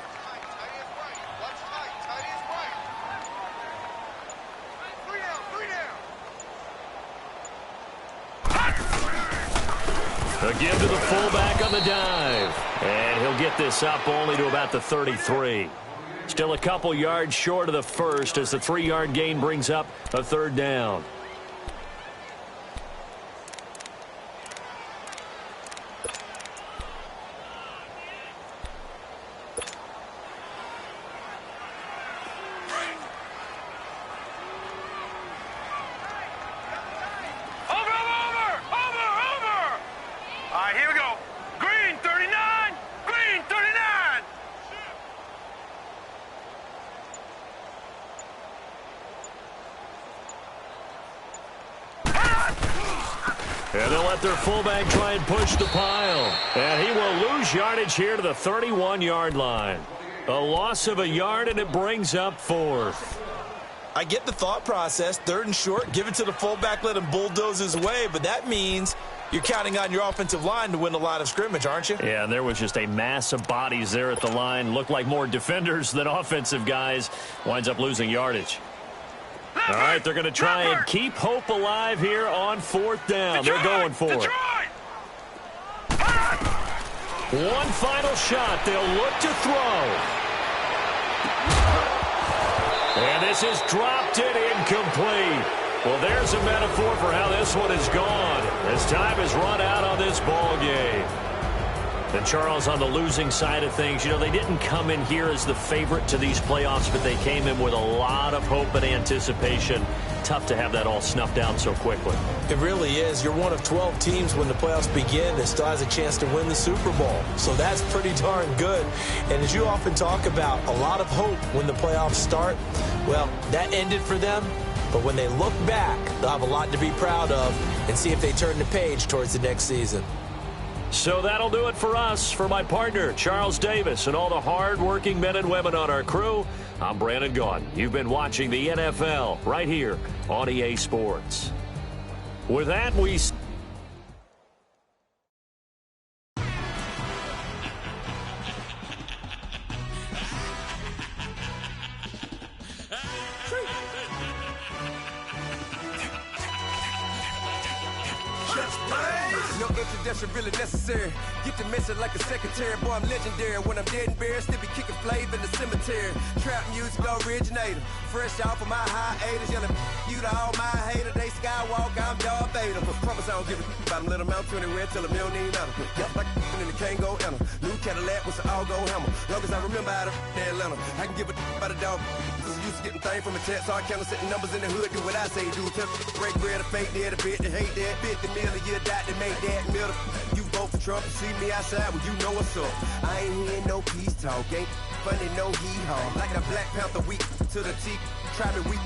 Again to the fullback on the dive. And he'll get this up only to about the 33. Still a couple yards short of the first as the 3-yard gain brings up a 3rd down. And they'll let their fullback try and push the pile. And he will lose yardage here to the 31-yard line. A loss of a yard, and it brings up 4th. I get the thought process. 3rd and short, give it to the fullback, let him bulldoze his way. But that means you're counting on your offensive line to win the line of scrimmage, aren't you? Yeah, and there was just a mass of bodies there at the line. Looked like more defenders than offensive guys. Winds up losing yardage. All right, they're going to try and keep hope alive here on 4th down. They're going for it. One final shot. They'll look to throw. And this is dropped and incomplete. Well, there's a metaphor for how this one is gone as time has run out on this ball game. And Charles, on the losing side of things, you know, they didn't come in here as the favorite to these playoffs, but they came in with a lot of hope and anticipation. Tough to have that all snuffed out so quickly. It really is. You're one of 12 teams when the playoffs begin that still has a chance to win the Super Bowl. So that's pretty darn good. And as you often talk about, a lot of hope when the playoffs start. Well, that ended for them. But when they look back, they'll have a lot to be proud of and see if they turn the page towards the next season. So that'll do it for us. For my partner, Charles Davis, and all the hard-working men and women on our crew, I'm Brandon Gaudin. You've been watching the NFL right here on EA Sports. With that, we... No introduction really necessary. Get the message like a secretary. Boy, I'm legendary. When I'm dead and buried, still be kicking flavor in the cemetery. Trap music originator. Fresh off of my hiatus. Yelling you to all my haters. They skywalk, I'm Darth Vader. Promise I don't give a about them. Let them out to anywhere till them don't need matter. Yep, like in the Kango enter. New Cadillac with an all-go hammer. Long as I remember out of Atlanta. I can give a about a dog. I'm used to getting things from a text. So I count setting numbers in the hood. Do what I say do. Tell break bread or fake dead. A bit to hate that. 50 million a year dot to make that middle. You vote for Trump and see me outside, well, you know what's up. I ain't hearing no peace talk, ain't funny, no hee-haw. Like the Black Panther week to the teeth, try me weak.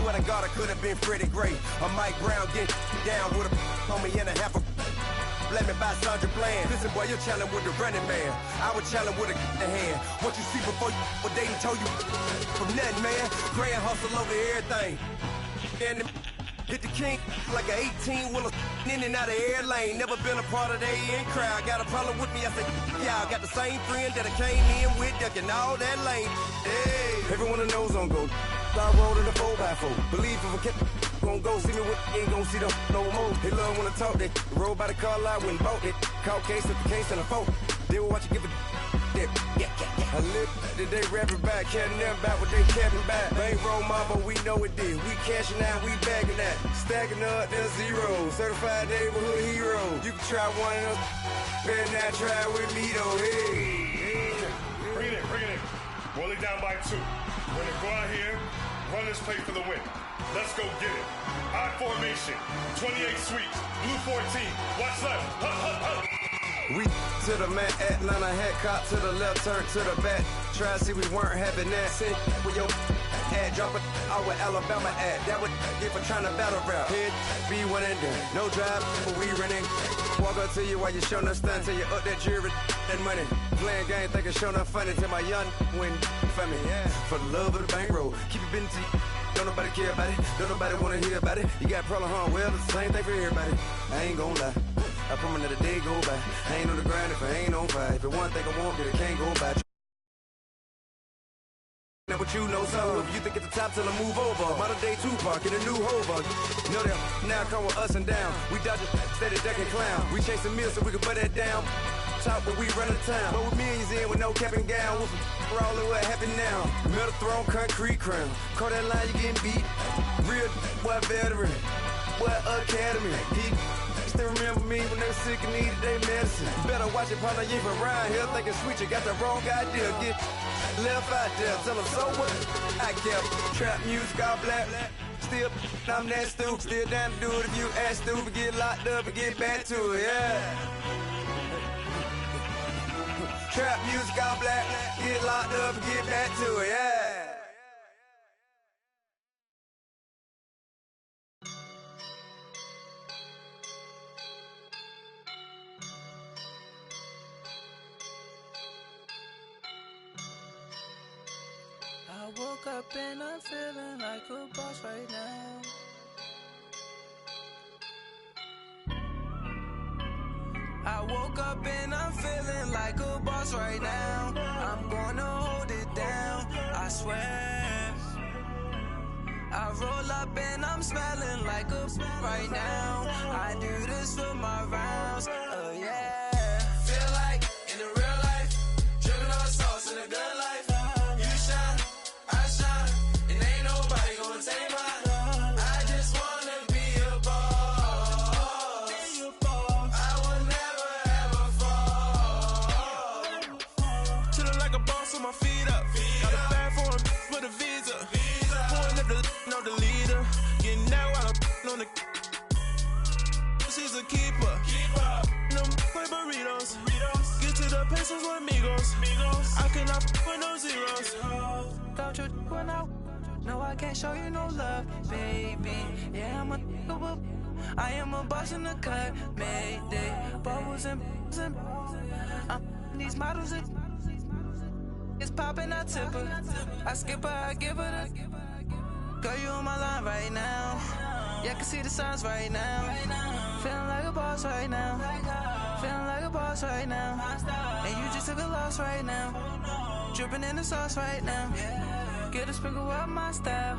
Swear to God, I could have been Freddie Gray. Or Mike Brown getting down with a on me and a half a let me buy Sandra Bland. Listen, boy, you're challenging with the running man. I would challenge with a in the hand. What you see before you, what they told you from nothing, man. Grand hustle over everything. And hit the king like an 18-wheeler in and out of air lane. Never been a part of the in crowd. Got a problem with me, I said, y'all got the same friend that I came in with, ducking all that lane. Hey, everyone knows on go. I rolled in a 4x4. Believe if I kept gon' go. See me with ain't gon' see them no more. They love when I talk, they roll by the car lot when bought it. Call case if the case and a phone. They will watch you give a dip. I live today rapping back, carrying them back what they capping back. Bankroll mama, we know it did. We cashing out, we bagging that. Stacking up, there's zero. Certified neighborhood hero. You can try one of them, better not try with me though. Hey. Bring it in. Roll it down by 2. We're gonna go out here, run this play for the win. Let's go get it. I formation, 28 sweeps, blue 14. Watch left. Hup. We to the man, Atlanta head cop to the left, turn to the back. Try to see we weren't having that. Sit with your ad, drop it out with Alabama ad. That would get for trying to battle rap. Head, be one and done. No drive, but we running. Walk up to you while you showing us stun till you up that jury, that money. Playing game, thinking showing up funny till my young win for me. Yeah. For the love of the bankroll, keep it busy. Don't nobody care about it. Don't nobody wanna hear about it. You got a problem, huh? Well, it's the same thing for everybody. I ain't gon' lie. I promise that a day go by. I ain't on the grind if I ain't on fire. If it one thing I want, then it can't go by. Now what you know, so if you think at the top till I move over. Modern day Tupac in a new hover. Know that now come with us and down. We dodge it, steady ducking clown. We chasing meals so we can put that down. Top when we run the town. But with millions in with no cap and gown. We're all in what happened now. Metal throne, concrete crown. Call that line, you getting beat. Real what veteran. What academy. He still remember me when they were sick and needed their medicine. Better watch it, partner, you from around here thinking sweet, you got the wrong idea. Get left out there, tell them so what? I kept trap music all black. Still, I'm that stupid. Still down to do it if you ask stupid. Get locked up and get back to it, yeah. Trap music all black. Get locked up and get back to it, yeah. I woke up and I'm feeling like a boss right now. I woke up and I'm feeling like a boss right now. I'm gonna hold it down, I swear. I roll up and I'm smelling like a right now. I do this for my rounds, oh yeah. Feel like in the real life, dripping on sauce in the good life. You shine, I shine, and ain't nobody gonna take mine. I just wanna be a boss. I will never ever fall. Chillin' like a boss with my feet up. Got a bag for him with a visa. Pulling up the leader. Getting that while I'm on the. She's a keeper. No play burritos. Get to the pesos with amigos. I cannot with no zeros. Don't you when no, I can't show you no love, baby. Yeah, I am a boss in the cut, Mayday. Bubbles and these models, it's popping, I tip her. I skip her, I give her the. Girl, you on my line right now. Yeah, I can see the signs right now. Feeling like a boss right now. Feeling like a boss right now. And you just took a loss right now. Dripping in the sauce right now. Get a sprinkle up my style.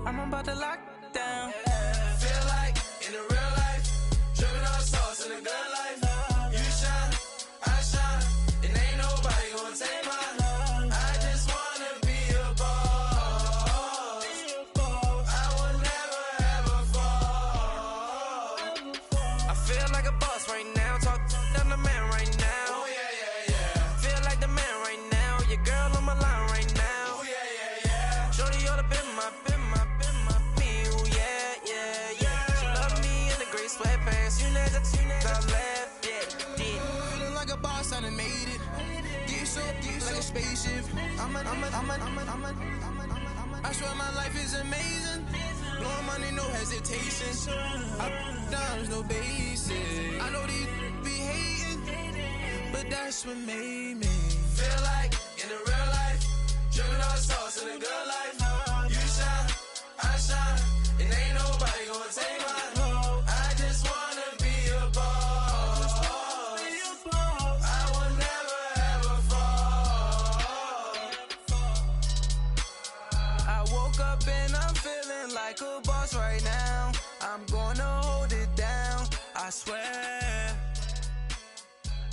I'm about to lock down. Feel like in the real life, dripping on sauce in the good life. You shine, I shine, and ain't nobody gonna take mine. I just wanna be a boss. I will never ever fall. I feel like a boss right now. Talk to the man right now. Oh yeah. Feel like the man right now. Your girl on my line right now. Shorty oughta been my me, ooh, yeah. She love me in the gray sweatpants. You never left, yeah. Feeling like a boss, I done made it. Get so like a spaceship. I swear my life is amazing. Blowing money, no hesitation. Dimes, no basic. I know these be hating, but that's what made me. Feel like in the real life, dripping on sauce in the good life. You shine, I shine, and ain't nobody gonna take mine. I just wanna be a boss. I will never ever fall. I woke up and I'm feeling like a boss right now. I swear.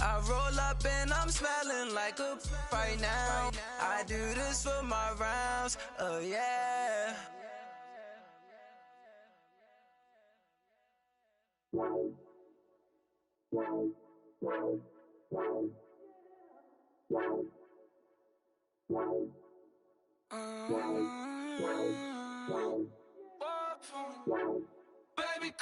I roll up and I'm smelling like a right now. I do this for my rounds, oh yeah. Baby,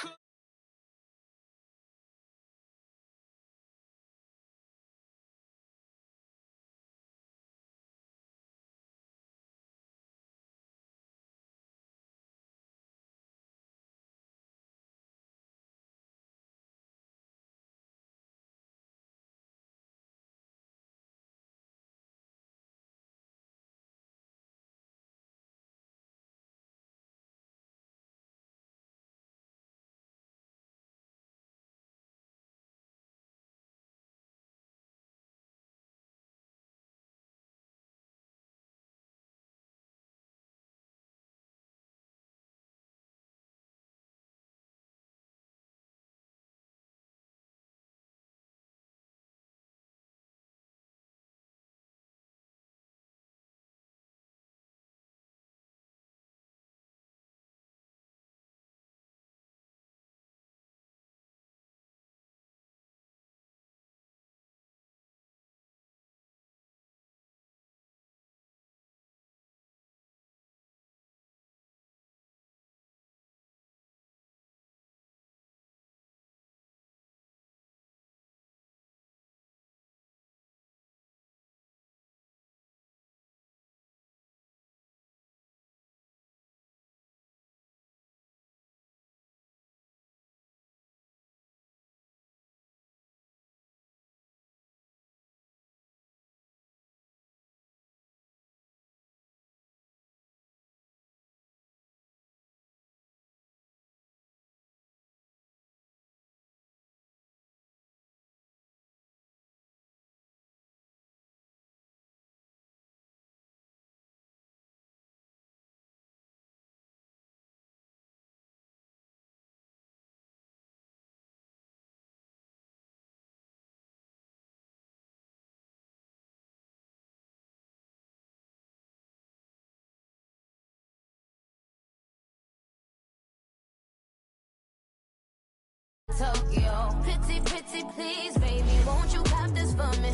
Tokyo, pretty, pretty, please, baby, won't you pop this for me?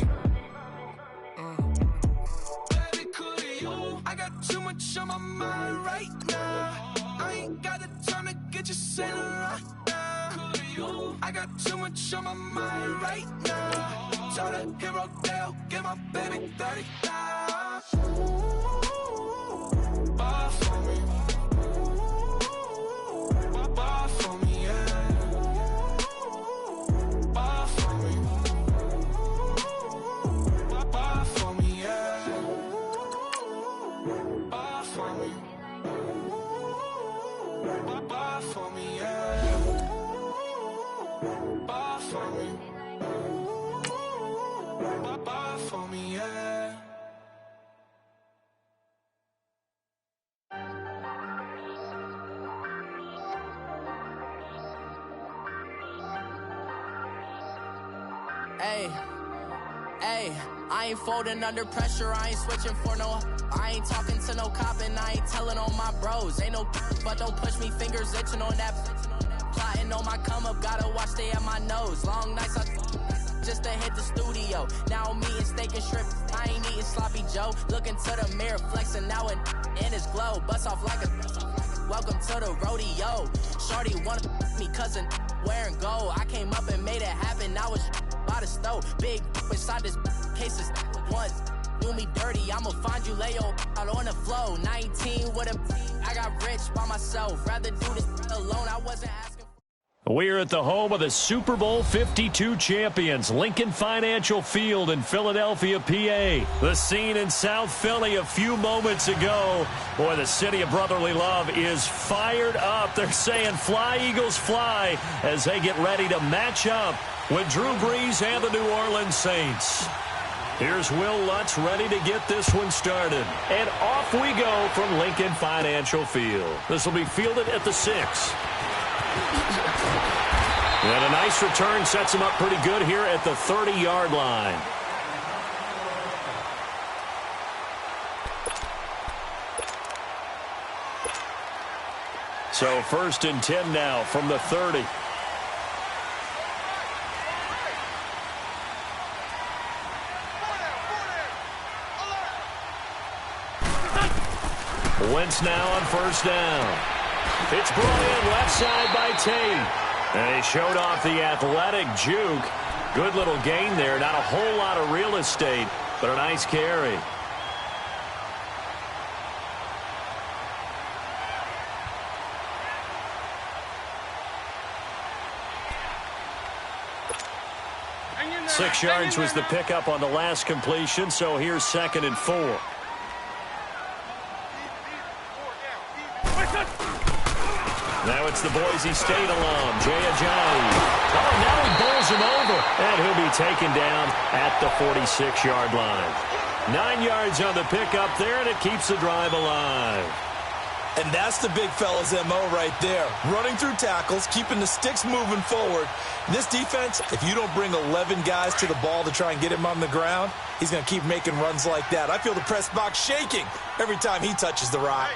baby, could you? I got too much on my mind right now. I ain't got the time to get you sailing right now. Could you? I got too much on my mind right now. Tell the hero Dale, get my baby 30,000. Buy for me. Buy for me, yeah. Buy for me. Buy for me, yeah. Buy for me. Buy for me, yeah. Buy for me. Buy for me, yeah. Hey, hey, I ain't folding under pressure, I ain't switching for no. I ain't talking to no cop and I ain't telling on my bros. Ain't no but don't push me, fingers itching on that. Plotting on my come up, gotta watch stay at my nose. Long nights I just to hit the studio. Now I'm eating steak and shrimp, I ain't eating sloppy Joe. Looking to the mirror, flexing now and in his glow. Bust off like a welcome to the rodeo. Shorty wanna me cousin wearing gold. I came up and made it happen, I was by the stove. Big inside this cases once do me dirty, I'ma find you lay out on the floor. 19 with a I got rich by myself, rather do this alone. I wasn't asking. We're at the home of the Super Bowl 52 champions, Lincoln Financial Field in Philadelphia, PA. The scene in South Philly a few moments ago. Boy, the city of brotherly love is fired up. They're saying fly, Eagles, fly, as they get ready to match up with Drew Brees and the New Orleans Saints. Here's Will Lutz ready to get this one started. And off we go from Lincoln Financial Field. This will be fielded at the 6. And a nice return sets him up pretty good here at the 30-yard line. So 1st and 10 now from the 30. Wentz now on 1st down. It's brought in left side by Tate. And he showed off the athletic juke. Good little gain there. Not a whole lot of real estate, but a nice carry. Six yards was the pickup on the last completion, so here's 2nd and 4. Now it's the Boise State alum, Jay Ajayi. Oh, now he bowls him over, and he'll be taken down at the 46-yard line. 9 yards on the pickup there, and it keeps the drive alive. And that's the big fella's MO right there. Running through tackles, keeping the sticks moving forward. This defense, if you don't bring 11 guys to the ball to try and get him on the ground, he's going to keep making runs like that. I feel the press box shaking every time he touches the rock.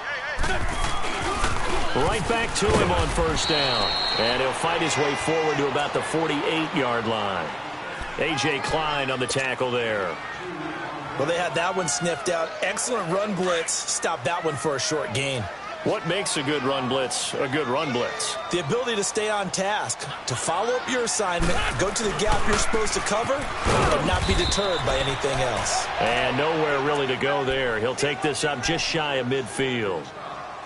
Right back to him on 1st down. And he'll fight his way forward to about the 48-yard line. A.J. Klein on the tackle there. Well, they had that one sniffed out. Excellent run blitz. Stopped that one for a short gain. What makes a good run blitz a good run blitz? The ability to stay on task, to follow up your assignment, go to the gap you're supposed to cover, and not be deterred by anything else. And nowhere really to go there. He'll take this up just shy of midfield.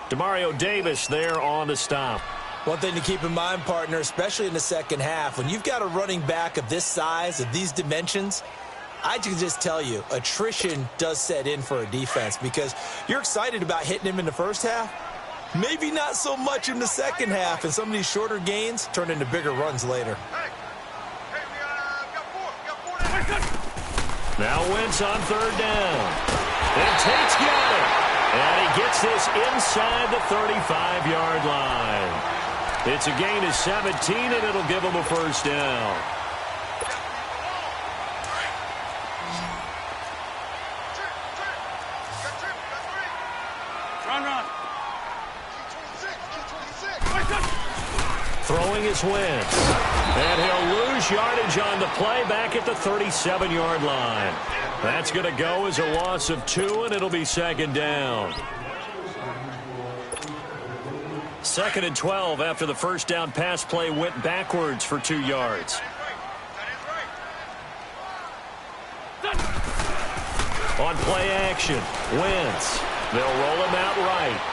Demario Davis there on the stop. One thing to keep in mind, partner, especially in the second half, when you've got a running back of this size, of these dimensions, I can just tell you, attrition does set in for a defense because you're excited about hitting him in the first half. Maybe not so much in the second half, and some of these shorter gains turn into bigger runs later. Now Wentz on 3rd down. And Tate's got it. And he gets this inside the 35-yard line. It's a gain of 17, and it'll give him a 1st down. Throwing is Wentz. And he'll lose yardage on the play back at the 37-yard line. That's going to go as a loss of 2, and it'll be 2nd down. 2nd and 12 after the 1st down pass play went backwards for 2 yards. On play action, Wentz. They'll roll him out right.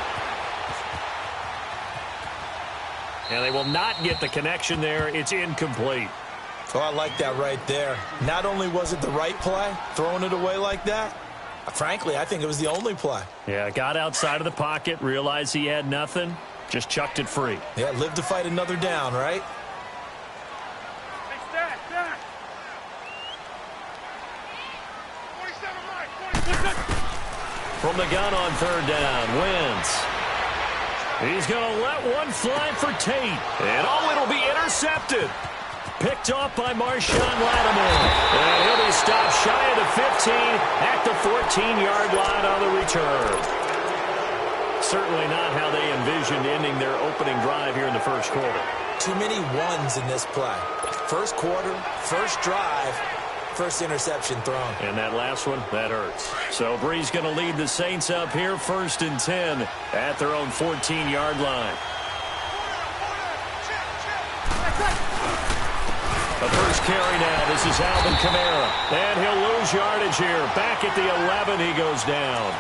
And they will not get the connection there. It's incomplete. Oh, I like that right there. Not only was it the right play, throwing it away like that, frankly, I think it was the only play. Yeah, got outside of the pocket, realized he had nothing, just chucked it free. Yeah, live to fight another down, right? From the gun on 3rd down, Wentz. He's going to let one fly for Tate. And it'll be intercepted. Picked off by Marshawn Lattimore. And he'll be stopped shy of the 15 at the 14-yard line on the return. Certainly not how they envisioned ending their opening drive here in the 1st quarter. Too many ones in this play. 1st quarter, 1st drive, 1st interception thrown. And that last one, that hurts. So Bree's going to lead the Saints up here 1st and 10 at their own 14-yard line. The first carry now. This is Alvin Kamara. And he'll lose yardage here. Back at the 11, he goes down.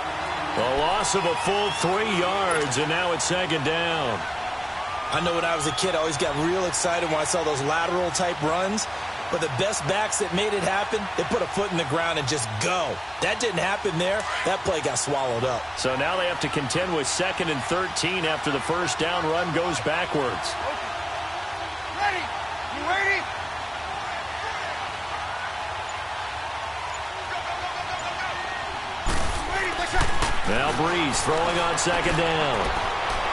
A loss of a full 3 yards, and now it's 2nd down. I know when I was a kid, I always got real excited when I saw those lateral-type runs. But the best backs that made it happen, they put a foot in the ground and just go. That didn't happen there. That play got swallowed up. So now they have to contend with 2nd and 13 after the 1st down run goes backwards. Ready? You ready? Now Breeze throwing on 2nd down.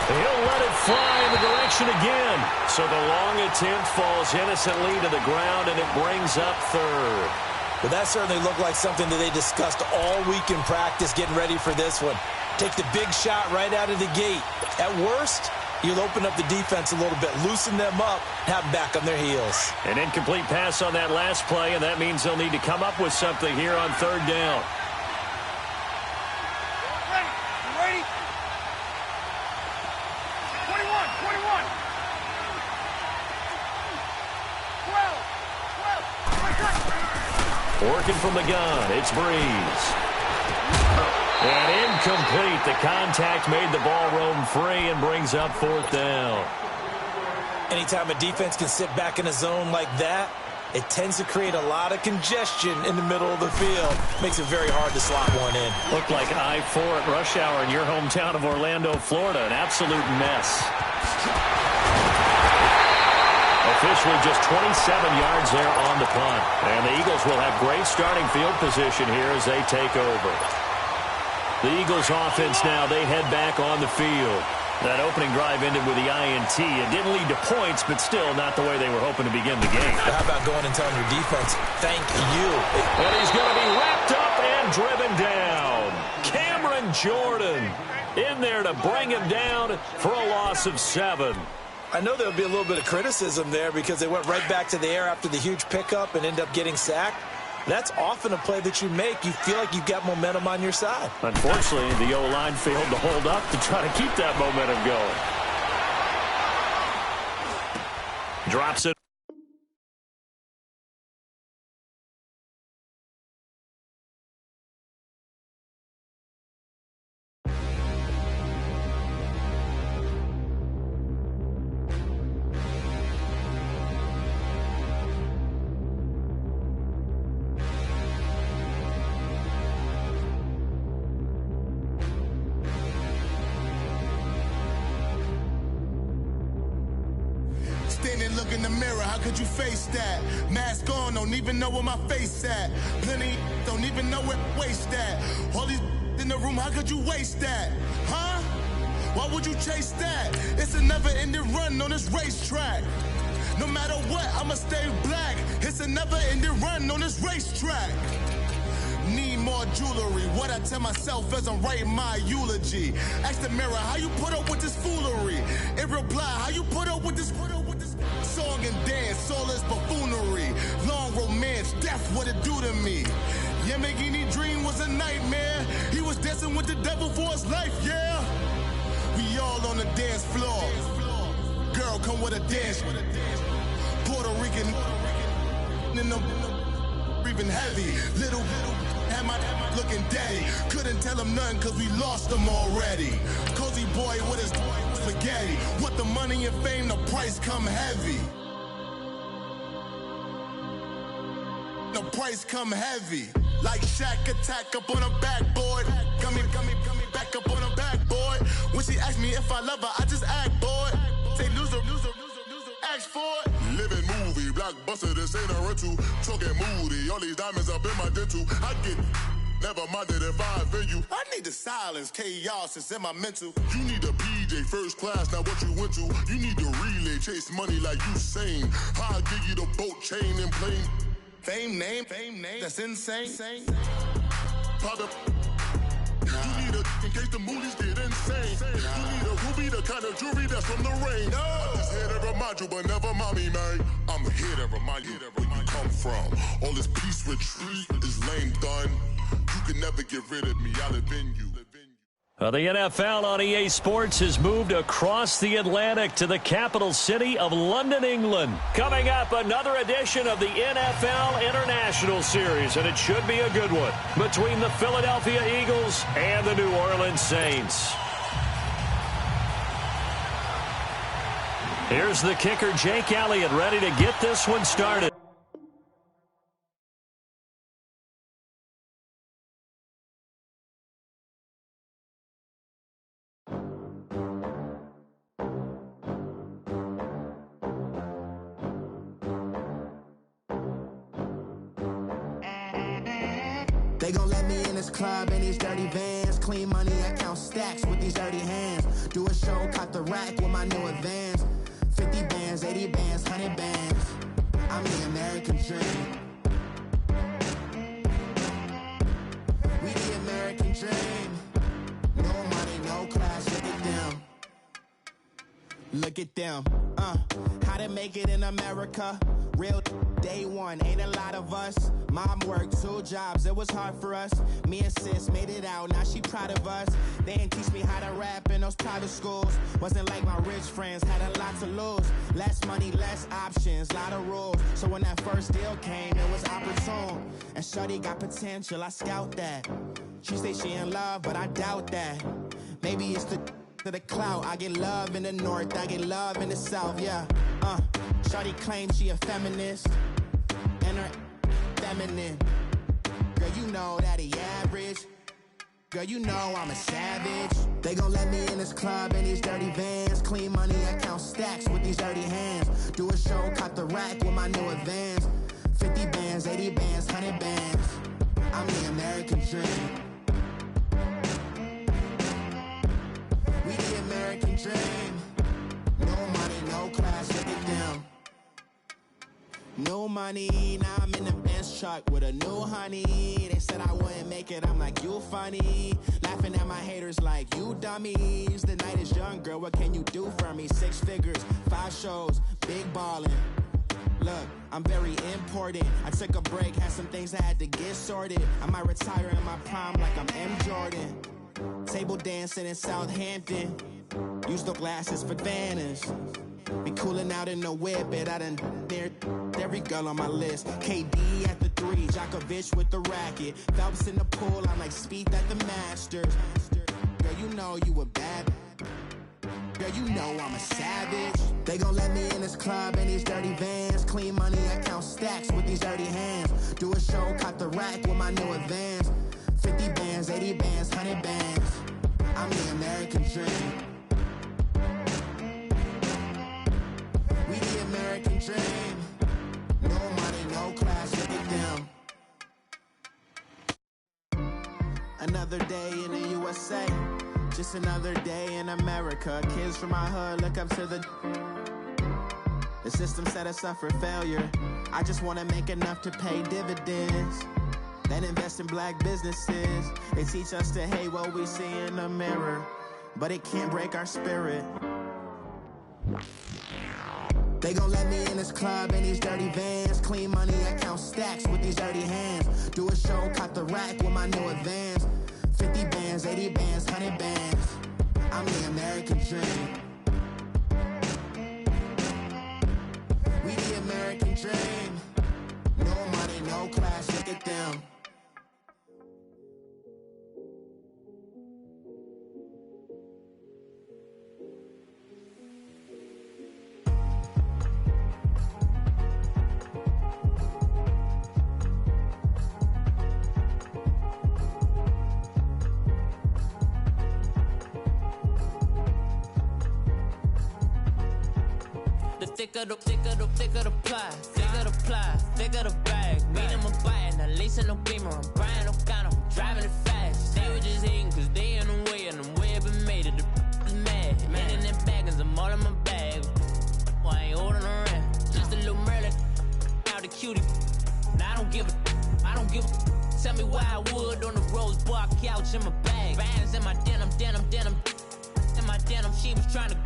He'll let it fly in the direction again. So the long attempt falls innocently to the ground, and it brings up third. But that certainly looked like something that they discussed all week in practice getting ready for this one. Take the big shot right out of the gate. At worst, you'll open up the defense a little bit, loosen them up, have them back on their heels. An incomplete pass on that last play, and that means they'll need to come up with something here on third down. Ready? 21. 12. Working from the gun, it's Breeze. And incomplete. The contact made the ball roam free and brings up fourth down. Anytime a defense can sit back in a zone like that, it tends to create a lot of congestion in the middle of the field. Makes it very hard to slot one in. Looked like I-4 at rush hour in your hometown of Orlando, Florida. An absolute mess. Officially just 27 yards there on the punt. And the Eagles will have great starting field position here as they take over. The Eagles offense now, they head back on the field. That opening drive ended with the INT. It didn't lead to points, but still not the way they were hoping to begin the game. How about going and telling your defense, thank you. And he's going to be wrapped up and driven down. Cameron Jordan in there to bring him down for a loss of 7. I know there'll be a little bit of criticism there because they went right back to the air after the huge pickup and end up getting sacked. That's often a play that you make. You feel like you've got momentum on your side. Unfortunately, the O-line failed to hold up to try to keep that momentum going. Drops it. Look in the mirror, how could you face that? Mask on, don't even know where my face at. Plenty don't even know where waste at. All these in the room, how could you waste that? Huh? Why would you chase that? It's a never-ending run on this racetrack. No matter what, I'ma stay black. It's a never-ending run on this racetrack. Need more jewelry. What I tell myself as I'm writing my eulogy. Ask the mirror, how you put up with this foolery? It reply, how you put up with this song and dance, all this buffoonery. Long romance, death, what it do to me? Yamagini dream was a nightmare. He was dancing with the devil for his life, yeah. We all on the dance floor. Girl, come with a dance. Puerto Rican in the breathing heavy. Little had my looking daddy. Couldn't tell him nothing cause we lost him already. Cozy boy with his spaghetti. What the money and fame, the price come heavy. The price come heavy. Like Shaq attack up on a backboard. Coming back up on a backboard. When she asked me if I love her, I just act bored. Say loser, ask for it. Living movie, blockbuster, this ain't a rental. Talking moody, all these diamonds up in my dental. I get never minded if I offend you. I need the silence, chaos is in my mental. You need a PJ first class, not what you went to. You need the relay, chase money like you sane. I'll give you the boat, chain, and plane. Fame name, that's insane. Pop up. You need a, in case the movies get insane. You need a ruby, the kind of jewelry that's from the rain. I'm just here to remind you, but never mommy, man. I'm here to remind you where you come from. All this peace retreat is lame done. You can never get rid of me, I live in you. The NFL on EA Sports has moved across the Atlantic to the capital city of London, England. Coming up, another edition of the NFL International Series, and it should be a good one, between the Philadelphia Eagles and the New Orleans Saints. Here's the kicker, Jake Elliott, ready to get this one started. They gon' let me in this club in these dirty vans. Clean money, I count stacks with these dirty hands. Do a show, caught the my new advance. 50 bands, 80 bands, 100 bands. I'm the American dream. We the American dream. No money, no class, look at them. Look at them, how to make it in America. Real day one, ain't a lot of us. Mom worked 2 jobs, it was hard for us. Me and sis made it out, now she proud of us. They didn't teach me how to rap in those private schools. Wasn't like my rich friends, had a lot to lose. Less money, less options, lot of rules. So when that first deal came, it was opportune. And shorty got potential, I scout that. She say she in love, but I doubt that. Maybe it's to the clout. I get love in the north, I get love in the south, yeah. Shorty claims she a feminist, and her feminine. Girl, you know that he average. Girl, you know I'm a savage. They gon' let me in this club in these dirty vans. Clean money, I count stacks with these dirty hands. Do a show, caught the rack with my new advance. 50 bands, 80 bands, 100 bands. I'm the American dream. We the American dream. No money, no class, look at them. No money, now I'm in the Benz truck with a new honey. They said I wouldn't make it, I'm like, you funny. Laughing at my haters like, you dummies. The night is young, girl, what can you do for me? 6 figures, 5 shows, big ballin'. Look, I'm very important. I took a break, had some things I had to get sorted. I might retire in my prime like I'm M. Jordan. Table dancing in Southampton. Use the glasses for Vannas. Be cooling out in the whip, but I done near every girl on my list. KD at the 3, Djokovic with the racket. Phelps in the pool, I'm like Spieth at the Masters. Girl, you know you a bad. Girl, you know I'm a savage. They gon' let me in this club in these dirty vans. Clean money, I count stacks with these dirty hands. Do a show, caught the rack with my new advance. 50 bands, 80 bands, 100 bands. I'm the American dream. We the American dream. No money, no class, look at them. Another day in the USA. Just another day in America. Kids from my hood look up to the system set us up for failure. I just wanna make enough to pay dividends. Then invest in black businesses. They teach us to hate what we see in the mirror, but it can't break our spirit. They gon' let me in this club in these dirty vans. Clean money, I count stacks with these dirty hands. Do a show, caught the rack with my new advance. 50 bands, 80 bands, 100 bands. I'm the American dream. We the American dream. No money, no class, look at them. Thicker the pie, thicker the bag. Meet them a bite, now lacing no beamer. I'm buying no gun, I'm driving it fast. They were just hating cause they in the way, and the way I've been made it, the is mad. Man in them baggins, I'm all in my bag. Well, I ain't holding around. Just a little Merlin, out the cutie. Now I don't give a. Tell me why I would on the rose bar couch in my bag. Bands in my denim. In my denim, she was trying to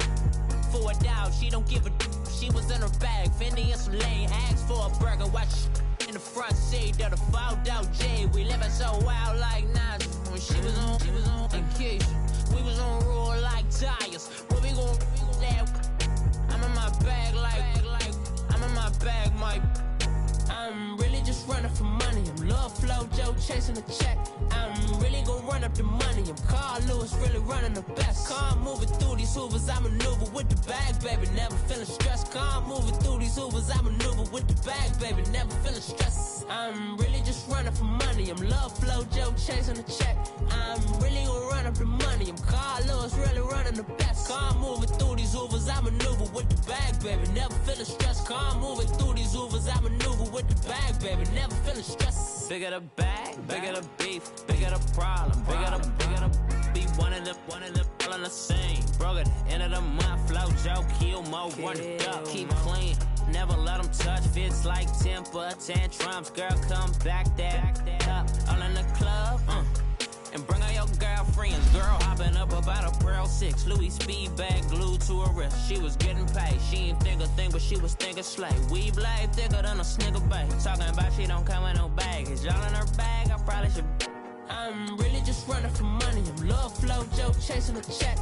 for a doubt, she don't give a. She was in her bag, Fendi and some lane, asked for a burger, watch in the front seat of the fouled out J. We living so wild like Nas. When she was on vacation, we was on roll like tires. Where we gon' that? I'm in my bag like I'm in my bag, Mike. I'm really just running for money. I'm Love Flow Joe chasing the check. I'm really gon' run up the money. I'm Carl Lewis, really running the best. Car moving through these hoovers, I maneuver with the bag, baby. Never feeling stressed. Car moving through these hoovers, I maneuver with the bag, baby. Never feeling stressed. I'm really just running for money. I'm Love Flow Joe chasing the check. I'm really gon' run up the money. I'm Carl Lewis, really running the best. Car moving through these hoovers, I maneuver with the bag, baby. Never feeling stressed. Car moving through these hoovers, I maneuver with the bag, baby. Never feeling stressed. Bigger the bag, bigger the beef, bigger the problem, bigger the be one of the all in the same. Broke at the end of the month, flow Joe, kill more, run it up, keep clean. Never let them touch, fits like temper tantrums. Girl, come back that up, all in the club, and bring all your girlfriends. Girl, hopping up about a Pearl 6, Louis speed bag glued to her wrist. She was getting paid, she ain't think a thing, but she was thinking slay. We blade thicker than a snigger bag. Talking about she don't come with no baggage. Y'all in her bag, I probably should. I'm really just running for money. I'm love flow, Joe chasing a check.